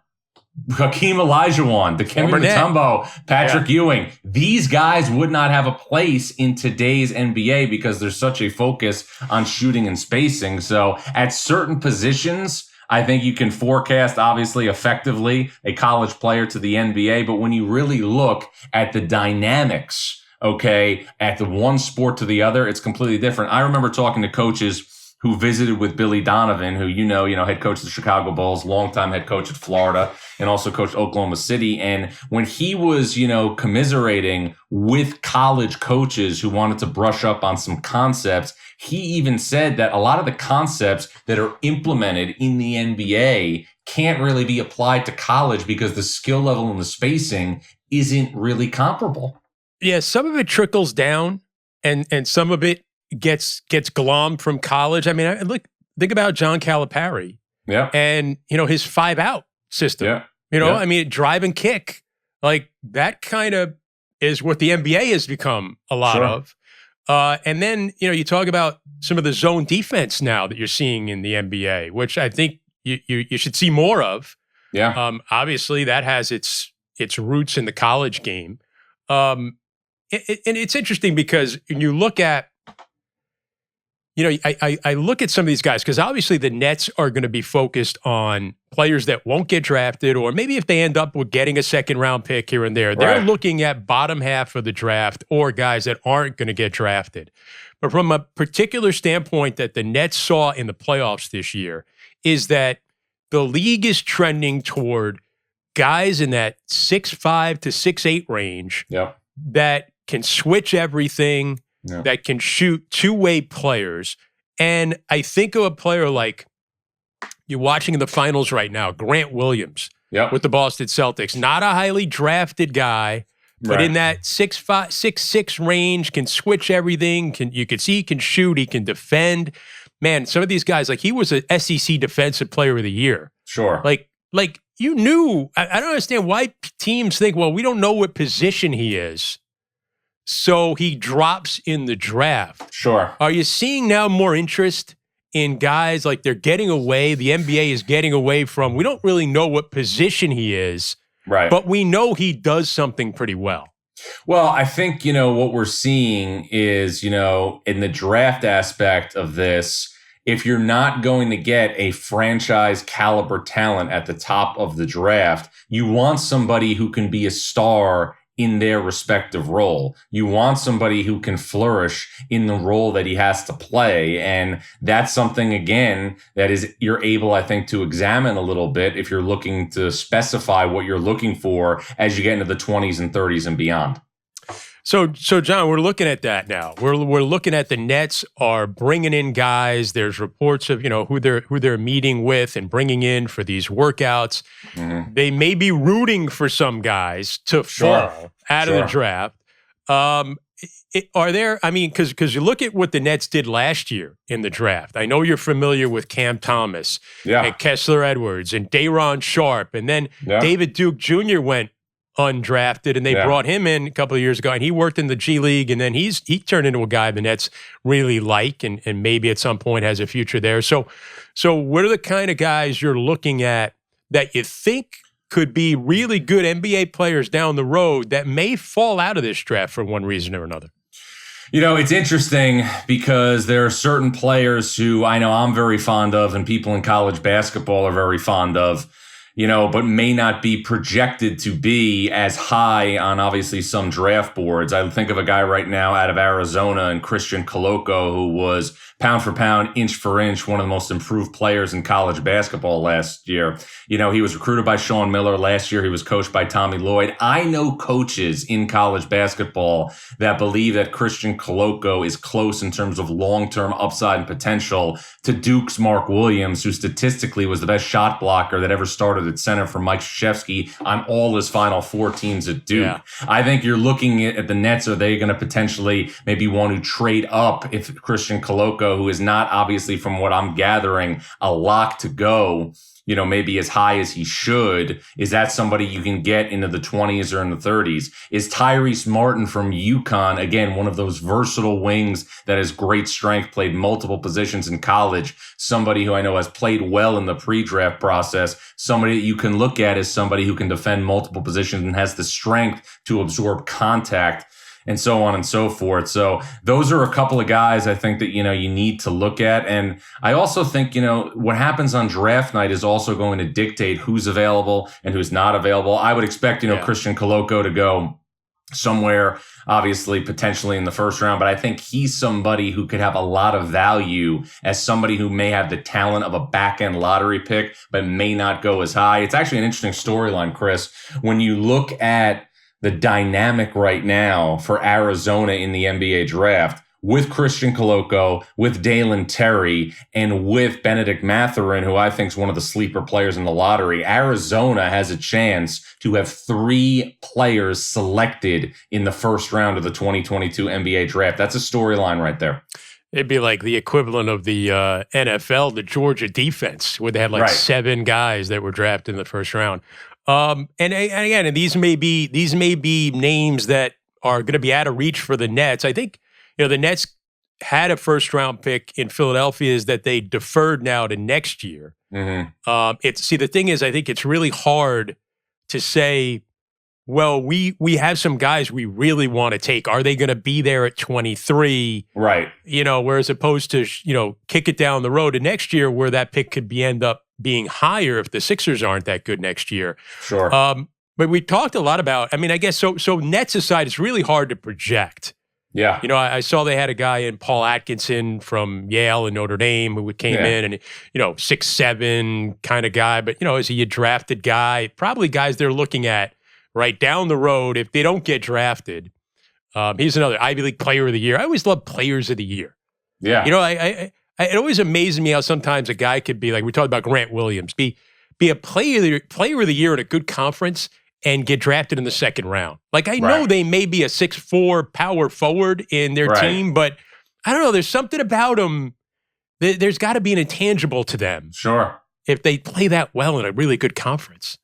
[SPEAKER 3] Hakeem Olajuwon, Dikembe Mutombo, Patrick Ewing. These guys would not have a place in today's NBA because there's such a focus on shooting and spacing. So at certain positions, I think you can forecast, obviously, effectively a college player to the NBA. But when you really look at the dynamics, at the one sport to the other, it's completely different. I remember talking to coaches who visited with Billy Donovan, who, head coach of the Chicago Bulls, longtime head coach at Florida, and also coached Oklahoma City. And when he was, commiserating with college coaches who wanted to brush up on some concepts, he even said that a lot of the concepts that are implemented in the NBA can't really be applied to college because the skill level and the spacing isn't really comparable.
[SPEAKER 1] Yeah, some of it trickles down and some of it gets glommed from college. Think about John Calipari.
[SPEAKER 3] Yeah.
[SPEAKER 1] And, his 5-out system. Yeah. Drive and kick. Like, that kind of is what the NBA has become a lot of. And then, you talk about some of the zone defense now that you're seeing in the NBA, which I think you should see more of.
[SPEAKER 3] Yeah.
[SPEAKER 1] Obviously, that has its roots in the college game. and it's interesting because when you look at, I look at some of these guys because obviously the Nets are going to be focused on players that won't get drafted, or maybe if they end up with getting a second round pick here and there, they're looking at bottom half of the draft or guys that aren't going to get drafted. But from a particular standpoint that the Nets saw in the playoffs this year is that the league is trending toward guys in that 6'5" to 6'8" range that can switch everything, that can shoot two-way players. And I think of a player like you're watching in the finals right now, Grant Williams with the Boston Celtics. Not a highly drafted guy, but in that 6'5", 6'6" range, can switch everything. You can see he can shoot, he can defend. Man, some of these guys, like he was an SEC Defensive Player of the Year.
[SPEAKER 3] Sure.
[SPEAKER 1] Like you knew. I don't understand why teams think, well, we don't know what position he is, so he drops in the draft.
[SPEAKER 3] Sure.
[SPEAKER 1] Are you seeing now more interest in guys like they're getting away? The NBA is getting away from, we don't really know what position he is, but we know he does something pretty well.
[SPEAKER 3] Well, I think, what we're seeing is, in the draft aspect of this, if you're not going to get a franchise caliber talent at the top of the draft, you want somebody who can be a star in their respective role. You want somebody who can flourish in the role that he has to play. And that's something, again, that is you're able, I think, to examine a little bit if you're looking to specify what you're looking for as you get into the 20s and 30s and beyond.
[SPEAKER 1] So John, we're looking at that now. We're looking at the Nets are bringing in guys. There's reports of who they're meeting with and bringing in for these workouts. Mm-hmm. They may be rooting for some guys to fall out of the draft. Are there? I mean, because you look at what the Nets did last year in the draft. I know you're familiar with Cam Thomas and Kessler Edwards and Day'Ron Sharpe, and then David Duke Jr. went undrafted, and they brought him in a couple of years ago, and he worked in the G League, and then he turned into a guy the Nets really like, and maybe at some point has a future there. So what are the kind of guys you're looking at that you think could be really good NBA players down the road that may fall out of this draft for one reason or another?
[SPEAKER 3] It's interesting because there are certain players who I know I'm very fond of and people in college basketball are very fond of, but may not be projected to be as high on obviously some draft boards. I think of a guy right now out of Arizona and Christian Koloko, who was pound for pound, inch for inch, one of the most improved players in college basketball last year. He was recruited by Sean Miller. Last year, he was coached by Tommy Lloyd. I know coaches in college basketball that believe that Christian Koloko is close in terms of long-term upside and potential to Duke's Mark Williams, who statistically was the best shot blocker that ever started at center for Mike Krzyzewski on all his Final Four teams at Duke. Yeah. I think you're looking at the Nets. Are they going to potentially maybe want to trade up if Christian Koloko, who is not obviously from what I'm gathering a lock to go, maybe as high as he should, is that somebody you can get into the 20s or in the 30s? Is Tyrese Martin from UConn, again, one of those versatile wings that has great strength, played multiple positions in college, somebody who I know has played well in the pre-draft process, somebody that you can look at as somebody who can defend multiple positions and has the strength to absorb contact, and so on and so forth. So those are a couple of guys I think that, you need to look at. And I also think, what happens on draft night is also going to dictate who's available and who's not available. I would expect, Christian Koloko to go somewhere, obviously, potentially in the first round. But I think he's somebody who could have a lot of value as somebody who may have the talent of a back-end lottery pick, but may not go as high. It's actually an interesting storyline, Chris. When you look at the dynamic right now for Arizona in the NBA draft, with Christian Koloko, with Dalen Terry, and with Benedict Mathurin, who I think is one of the sleeper players in the lottery, Arizona has a chance to have 3 players selected in the first round of the 2022 NBA draft. That's a storyline right there.
[SPEAKER 1] It'd be like the equivalent of the NFL, the Georgia defense, where they had 7 guys that were drafted in the first round. And again, these may be names that are going to be out of reach for the Nets. I think, the Nets had a first round pick in Philadelphia is that they deferred now to next year. Mm-hmm. The thing is, I think it's really hard to say well, we have some guys we really want to take. Are they going to be there at 23?
[SPEAKER 3] Right.
[SPEAKER 1] Whereas opposed to, kick it down the road to next year where that pick could end up being higher if the Sixers aren't that good next year.
[SPEAKER 3] Sure.
[SPEAKER 1] But we talked a lot about, I guess, so Nets aside, it's really hard to project.
[SPEAKER 3] Yeah.
[SPEAKER 1] I saw they had a guy in Paul Atkinson from Yale and Notre Dame who came in and, 6'7" kind of guy. But, is he a drafted guy? Probably guys they're looking at right down the road if they don't get drafted. He's another Ivy League Player of the Year. I always love Players of the Year.
[SPEAKER 3] Yeah.
[SPEAKER 1] It always amazes me how sometimes a guy could be, like we talked about Grant Williams, be a player of the year in a good conference and get drafted in the second round. Like, I know they may be a 6'4" power forward in their team, but I don't know. There's something about them. There's got to be an intangible to them.
[SPEAKER 3] Sure.
[SPEAKER 1] If they play that well in a really good conference.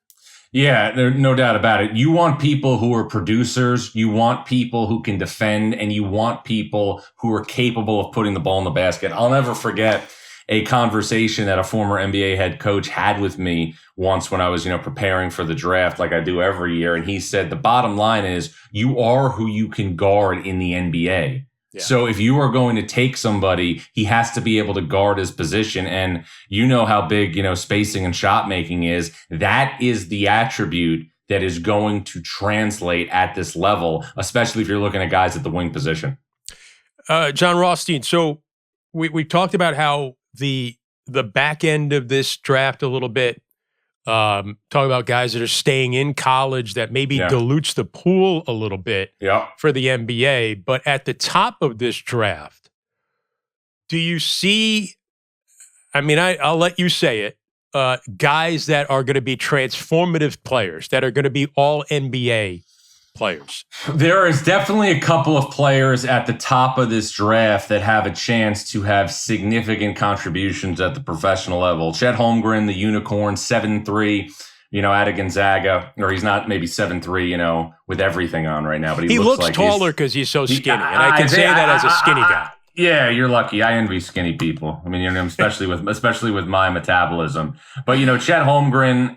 [SPEAKER 3] Yeah, there's no doubt about it. You want people who are producers, you want people who can defend, and you want people who are capable of putting the ball in the basket. I'll never forget a conversation that a former NBA head coach had with me once when I was, preparing for the draft like I do every year. And he said, the bottom line is you are who you can guard in the NBA. Yeah. So if you are going to take somebody, he has to be able to guard his position. And how big, spacing and shot making is. That is the attribute that is going to translate at this level, especially if you're looking at guys at the wing position.
[SPEAKER 1] Jon Rothstein, so we talked about how the back end of this draft a little bit, talk about guys that are staying in college that maybe dilutes the pool a little bit for the NBA. But at the top of this draft, do you see, I'll let you say it, guys that are going to be transformative players, that are going to be all NBA players?
[SPEAKER 3] There is definitely a couple of players at the top of this draft that have a chance to have significant contributions at the professional level. Chet Holmgren, the unicorn, 7'3", out of Gonzaga, or he's not maybe 7'3", with everything on right now, but he looks like
[SPEAKER 1] taller because he's so skinny, and I can say that as a skinny guy.
[SPEAKER 3] Yeah, you're lucky. I envy skinny people. Especially with my metabolism. But Chet Holmgren,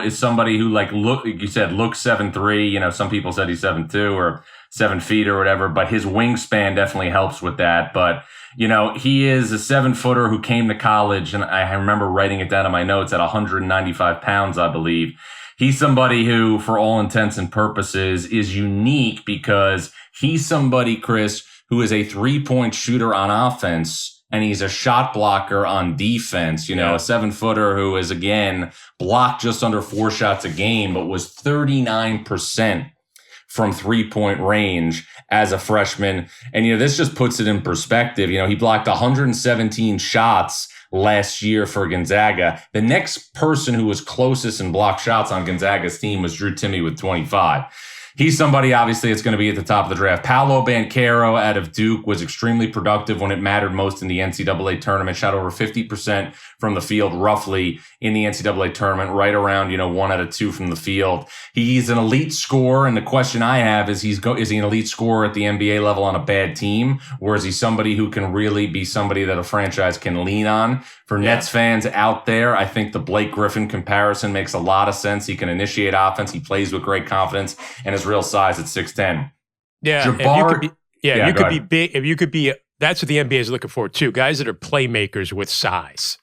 [SPEAKER 3] is somebody who looks 7'3". Some people said he's 7'2" or 7 feet or whatever. But his wingspan definitely helps with that. But he is a 7-footer who came to college, and I remember writing it down in my notes at 195 pounds, I believe. He's somebody who, for all intents and purposes, is unique because he's somebody, Chris, who is a 3-point shooter on offense, and he's a shot blocker on defense. A 7-footer who is, again, blocked just under 4 shots a game, but was 39% from 3-point range as a freshman. And, this just puts it in perspective. He blocked 117 shots last year for Gonzaga. The next person who was closest in blocked shots on Gonzaga's team was Drew Timme with 25. He's somebody, obviously, that's going to be at the top of the draft. Paolo Banchero out of Duke was extremely productive when it mattered most in the NCAA tournament. Shot over 50% from the field, roughly, in the NCAA tournament, right around, 1 out of 2 from the field. He's an elite scorer, and the question I have is, is he an elite scorer at the NBA level on a bad team, or is he somebody who can really be somebody that a franchise can lean on? For Nets fans out there, I think the Blake Griffin comparison makes a lot of sense. He can initiate offense. He plays with great confidence, and his real size at 6'10".
[SPEAKER 1] Yeah,
[SPEAKER 3] Jabari,
[SPEAKER 1] you could be big. If you could be, that's what the NBA is looking for too. Guys that are playmakers with size.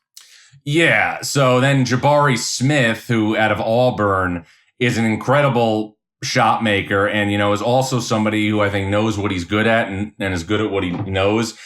[SPEAKER 3] Yeah. So then Jabari Smith, who out of Auburn is an incredible shot maker, and is also somebody who I think knows what he's good at and is good at what he knows.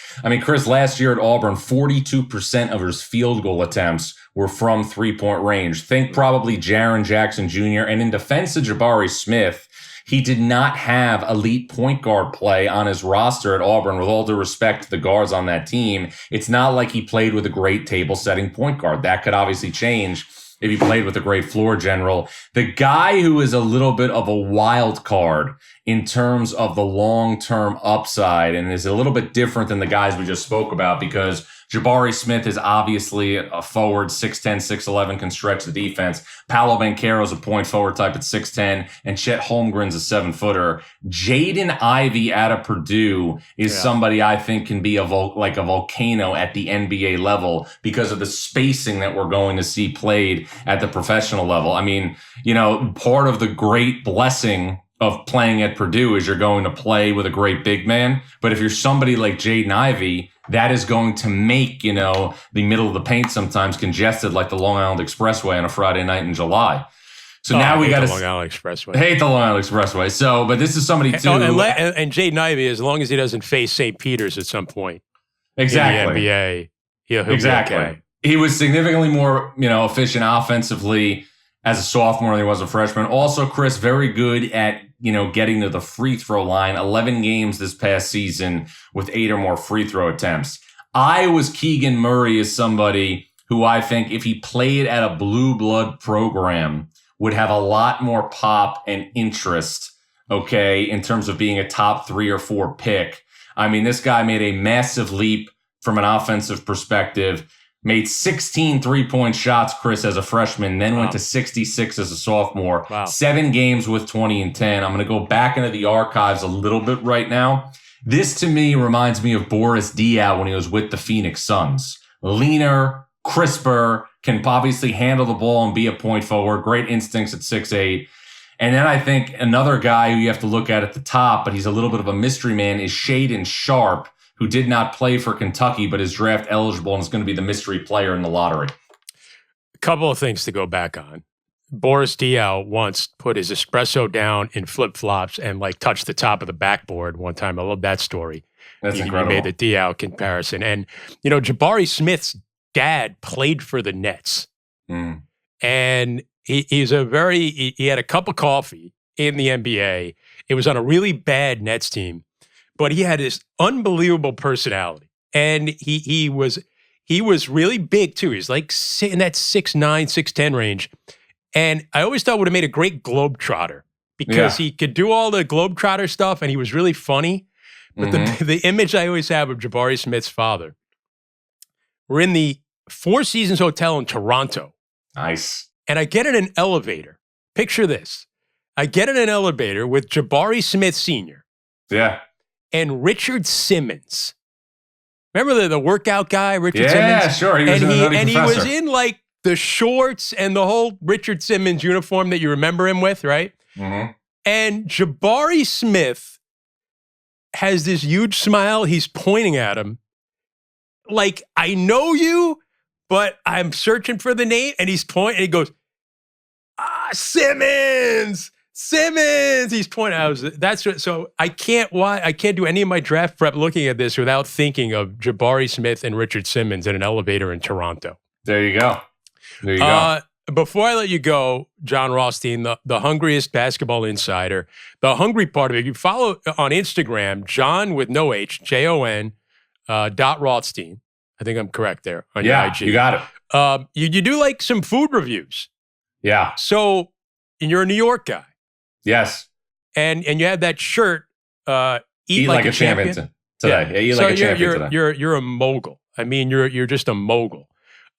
[SPEAKER 3] Chris, last year at Auburn, 42% of his field goal attempts were from 3-point range. Think probably Jaren Jackson Jr. And in defense of Jabari Smith, he did not have elite point guard play on his roster at Auburn. With all due respect to the guards on that team, it's not like he played with a great table-setting point guard. That could obviously change if he played with a great floor general. The guy who is a little bit of a wild card in terms of the long-term upside and is a little bit different than the guys we just spoke about, because Jabari Smith is obviously a forward, 6'10", 6'11", can stretch the defense. Paolo Banchero's a point forward type at 6'10", and Chet Holmgren's a 7-footer. Jaden Ivey out of Purdue is somebody I think can be like a volcano at the NBA level because of the spacing that we're going to see played at the professional level. I mean, part of the great blessing of playing at Purdue is you're going to play with a great big man. But if you're somebody like Jaden Ivey, that is going to make, the middle of the paint sometimes congested like the Long Island Expressway on a Friday night in July. So now we got
[SPEAKER 1] the Long Island Expressway.
[SPEAKER 3] Hate the Long Island Expressway. So, but this is somebody too.
[SPEAKER 1] And Jaden Ivey, as long as he doesn't face St. Peter's at some point
[SPEAKER 3] exactly.
[SPEAKER 1] in the NBA, he'll
[SPEAKER 3] exactly.
[SPEAKER 1] be okay.
[SPEAKER 3] He was significantly more, efficient offensively as a sophomore than he was a freshman. Also, Chris, very good at, getting to the free throw line. 11 games this past season with 8 or more free throw attempts. Iowa's Keegan Murray is somebody who I think if he played at a blue blood program would have a lot more pop and interest, in terms of being a top 3 or 4 pick. I mean, this guy made a massive leap from an offensive perspective. Made 16 3-point shots, Chris, as a freshman, then went to 66 as a sophomore.
[SPEAKER 1] Wow.
[SPEAKER 3] 7 games with 20 and 10. I'm going to go back into the archives a little bit right now. This, to me, reminds me of Boris Diaw when he was with the Phoenix Suns. Leaner, crisper, can obviously handle the ball and be a point forward. Great instincts at 6'8". And then I think another guy who you have to look at the top, but he's a little bit of a mystery man, is Shaedon Sharpe, who did not play for Kentucky, but is draft eligible and is going to be the mystery player in the lottery.
[SPEAKER 1] A couple of things to go back on. Boris Diaw once put his espresso down in flip-flops and touched the top of the backboard one time. I love that story.
[SPEAKER 3] That's incredible.
[SPEAKER 1] You made the Diaw comparison. And, Jabari Smith's dad played for the Nets. And he had a cup of coffee in the NBA. It was on a really bad Nets team. But he had this unbelievable personality, and he was really big too. He's like in that 6'9", 6'10" range, and I always thought would have made a great globetrotter because he could do all the globetrotter stuff, and he was really funny. But the image I always have of Jabari Smith's father, we're in the Four Seasons Hotel in Toronto.
[SPEAKER 3] Nice.
[SPEAKER 1] And I get in an elevator. Picture this: I get in an elevator with Jabari Smith Sr.
[SPEAKER 3] Yeah.
[SPEAKER 1] And Richard Simmons. Remember the workout guy, Richard Simmons?
[SPEAKER 3] Yeah, sure. He was
[SPEAKER 1] he was in the shorts and the whole Richard Simmons uniform that you remember him with, right?
[SPEAKER 3] Mm-hmm.
[SPEAKER 1] And Jabari Smith has this huge smile. He's pointing at him like, I know you, but I'm searching for the name. And he's pointing, and he goes, Simmons! He's pointing out. So I can't do any of my draft prep looking at this without thinking of Jabari Smith and Richard Simmons in an elevator in Toronto.
[SPEAKER 3] There you go.
[SPEAKER 1] Before I let you go, Jon Rothstein, the hungriest basketball insider, the hungry part of it, you follow on Instagram, Jon with no H, Jon, .Rothstein. I think I'm correct there on your IG.
[SPEAKER 3] You got
[SPEAKER 1] it. You do some food reviews.
[SPEAKER 3] Yeah.
[SPEAKER 1] So, and you're a New York guy.
[SPEAKER 3] Yes.
[SPEAKER 1] And you have that shirt, eat like a champion
[SPEAKER 3] today.
[SPEAKER 1] Yeah,
[SPEAKER 3] eat like a champion today.
[SPEAKER 1] You're a mogul. I mean, you're just a mogul.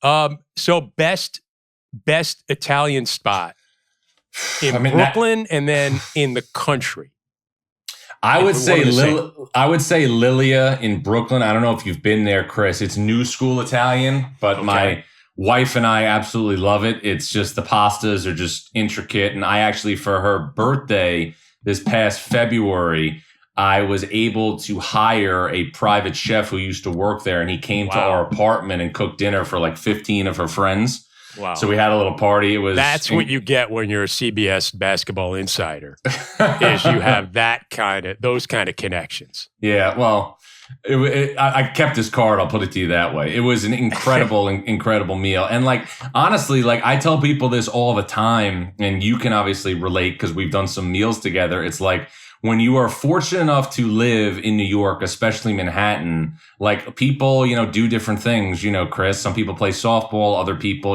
[SPEAKER 1] So best Italian spot in Brooklyn and then in the country.
[SPEAKER 3] I would say Lilia in Brooklyn. I don't know if you've been there, Chris. It's new school Italian, but my wife and I absolutely love it. It's just the pastas are just intricate. And I actually, for her birthday this past February, I was able to hire a private chef who used to work there. And he came to our apartment and cooked dinner for 15 of her friends.
[SPEAKER 1] Wow.
[SPEAKER 3] So we had a little party.
[SPEAKER 1] That's what you get when you're a CBS basketball insider, is you have those kind of connections.
[SPEAKER 3] Yeah, well, I kept his card. I'll put it to you that way. It was an incredible, incredible meal. And honestly, I tell people this all the time, and you can obviously relate because we've done some meals together. It's when you are fortunate enough to live in New York, especially Manhattan, people, do different things, Chris. Some people play softball. Other people,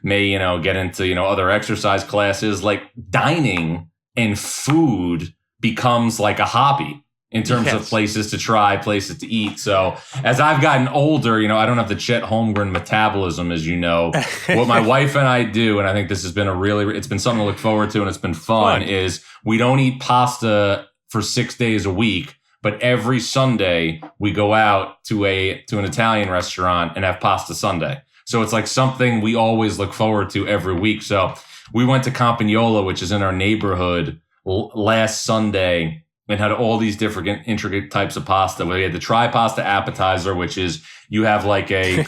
[SPEAKER 3] may, get into, other exercise classes. Dining and food becomes a hobby. in terms of places to try, places to eat. So as I've gotten older, I don't have the Chet Holmgren metabolism, as you know. What my wife and I do, and I think this has been it's been something to look forward to, and it's been fun, is we don't eat pasta for 6 days a week, but every Sunday we go out to an Italian restaurant and have pasta Sunday. So it's like something we always look forward to every week. So we went to Campagnola, which is in our neighborhood, last Sunday, and had all these different intricate types of pasta. We had the tri-pasta appetizer, which is you have like a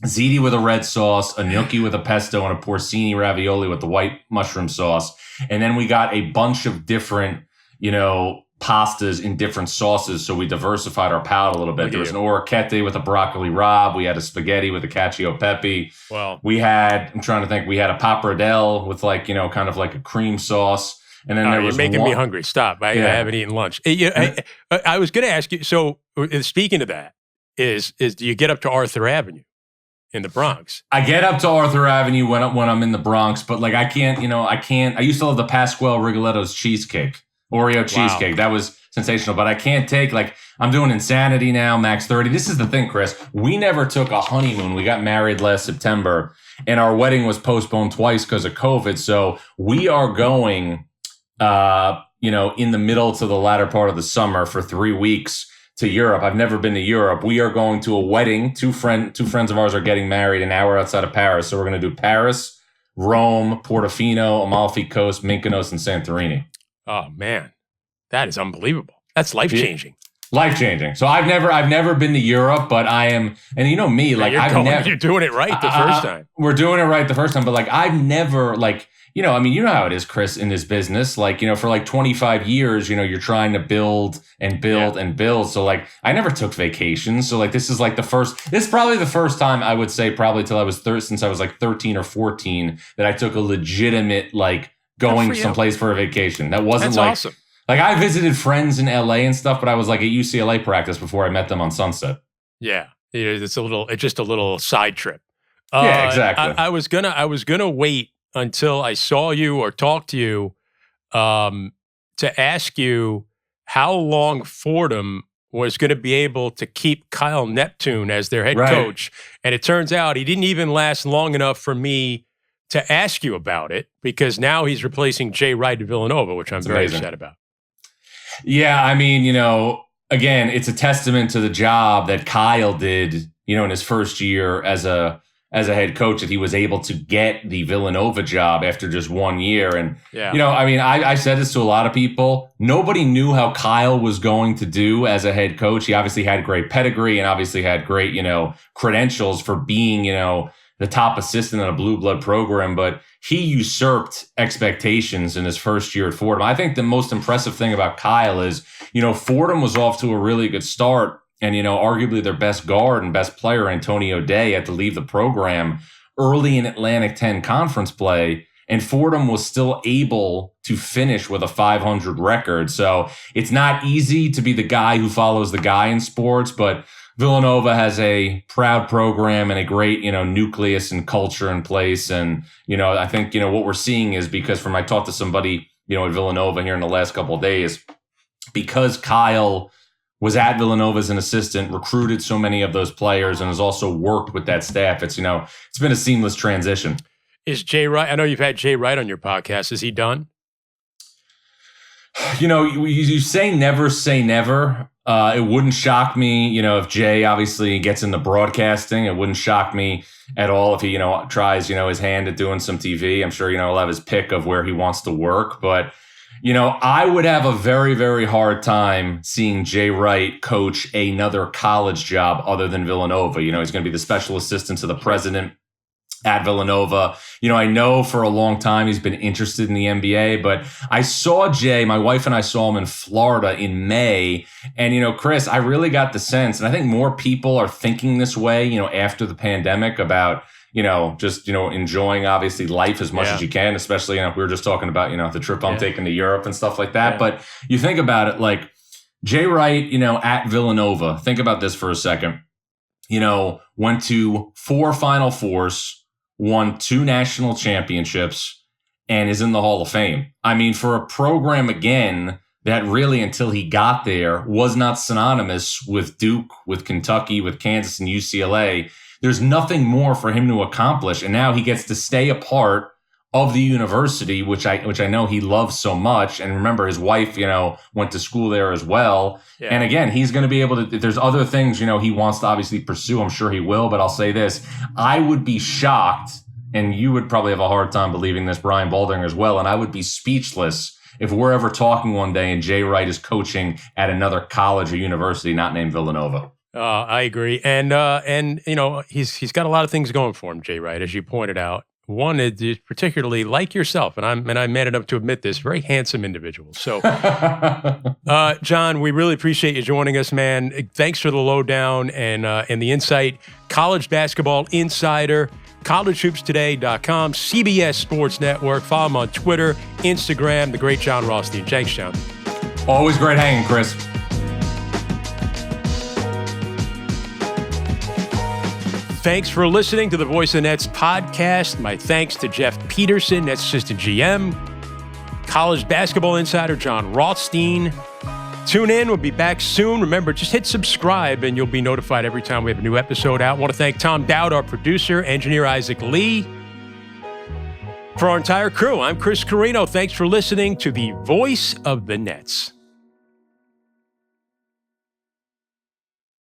[SPEAKER 3] ziti with a red sauce, a gnocchi with a pesto, and a porcini ravioli with the white mushroom sauce. And then we got a bunch of different, pastas in different sauces. So we diversified our palate a little bit. There was an orecchiette with a broccoli rabe. We had a spaghetti with a cacio e pepe.
[SPEAKER 1] Wow.
[SPEAKER 3] We had a pappardelle with kind of like a cream sauce. And then
[SPEAKER 1] you're making me hungry. Stop. I haven't eaten lunch. I was going to ask you, so speaking of that, is do you get up to Arthur Avenue in the Bronx?
[SPEAKER 3] I get up to Arthur Avenue when I'm in the Bronx, but I can't. I used to love the Pasquale Rigoletto's cheesecake, Oreo cheesecake. That was sensational, but I can't take, I'm doing Insanity now, Max 30. This is the thing, Chris. We never took a honeymoon. We got married last September, and our wedding was postponed twice because of COVID. So we are going in the middle to the latter part of the summer for 3 weeks to Europe. I've never been to Europe. We are going to a wedding. Two friends of ours are getting married an hour outside of Paris. So we're going to do Paris, Rome, Portofino, Amalfi Coast, Mykonos, and Santorini.
[SPEAKER 1] Oh man, that is unbelievable. That's life-changing.
[SPEAKER 3] Life-changing. So I've never been to Europe, but I am, and you know me,
[SPEAKER 1] you're doing it right the first time.
[SPEAKER 3] We're doing it right the first time, but I've never you know how it is, Chris, in this business. For 25 years, you're trying to build and build and build. So I never took vacations. So this is this is probably the first time, I would say, probably till I was since I was 13 or 14, that I took a legitimate going someplace for a vacation. That wasn't
[SPEAKER 1] awesome.
[SPEAKER 3] I visited friends in LA and stuff, but I was at UCLA practice before I met them on Sunset.
[SPEAKER 1] Yeah. It's just a little side trip.
[SPEAKER 3] Yeah, exactly.
[SPEAKER 1] I was gonna wait until I saw you or talked to you to ask you how long Fordham was going to be able to keep Kyle Neptune as their head coach. And it turns out he didn't even last long enough for me to ask you about it, because now he's replacing Jay Wright at Villanova, which I'm very upset about.
[SPEAKER 3] Yeah, again, it's a testament to the job that Kyle did, in his first year as a head coach, that he was able to get the Villanova job after just 1 year. And, I said this to a lot of people. Nobody knew how Kyle was going to do as a head coach. He obviously had great pedigree and obviously had great, credentials for being, the top assistant in a blue blood program, but he usurped expectations in his first year at Fordham. I think the most impressive thing about Kyle is, Fordham was off to a really good start. And, arguably their best guard and best player, Antonio Day, had to leave the program early in Atlantic 10 conference play. And Fordham was still able to finish with a 500 record. So it's not easy to be the guy who follows the guy in sports, but Villanova has a proud program and a great, nucleus and culture in place. And, I think, what we're seeing is, because I talked to somebody, at Villanova here in the last couple of days, because Kyle was at Villanova as an assistant, recruited so many of those players, and has also worked with that staff. It's, it's been a seamless transition.
[SPEAKER 1] Is Jay Wright, I know you've had Jay Wright on your podcast. Is he done?
[SPEAKER 3] You say never. It wouldn't shock me, if Jay obviously gets into broadcasting. It wouldn't shock me at all if he, tries, his hand at doing some TV. I'm sure, he'll have his pick of where he wants to work. But, I would have a very, very hard time seeing Jay Wright coach another college job other than Villanova. He's going to be the special assistant to the president at Villanova. I know for a long time he's been interested in the NBA, but I saw Jay, my wife and I saw him in Florida in May. And, Chris, I really got the sense, and I think more people are thinking this way, after the pandemic, about, just, enjoying obviously life as much as you can, especially, we were just talking about, the trip I'm taking to Europe and stuff like that. But you think about it, Jay Wright, at Villanova, think about this for a second, went to 4 Final Fours, won 2 national championships, and is in the Hall of Fame. For a program, again, that really, until he got there, was not synonymous with Duke, with Kentucky, with Kansas, and UCLA. There's nothing more for him to accomplish. And now he gets to stay a part of the university, which I know he loves so much. And remember, his wife, went to school there as well. Yeah. And again, he's going to be able to, there's other things, he wants to obviously pursue. I'm sure he will, but I'll say this. I would be shocked, and you would probably have a hard time believing this, Brian Baldinger as well, and I would be speechless if we're ever talking one day and Jay Wright is coaching at another college or university not named Villanova.
[SPEAKER 1] I agree. And he's got a lot of things going for him, Jay Wright, as you pointed out. One is particularly like yourself, and I man up to admit this, very handsome individual. So, Jon, we really appreciate you joining us, man. Thanks for the lowdown and the insight. College Basketball Insider, collegehoopstoday.com, CBS Sports Network. Follow him on Twitter, Instagram, the great Jon Rothstein. Thanks, Jon.
[SPEAKER 3] Always great hanging, Chris.
[SPEAKER 1] Thanks for listening to the Voice of Nets podcast. My thanks to Jeff Peterson, Nets assistant GM, College Basketball Insider Jon Rothstein. Tune in. We'll be back soon. Remember, just hit subscribe and you'll be notified every time we have a new episode out. I want to thank Tom Dowd, our producer, engineer Isaac Lee. For our entire crew, I'm Chris Carino. Thanks for listening to the Voice of the Nets.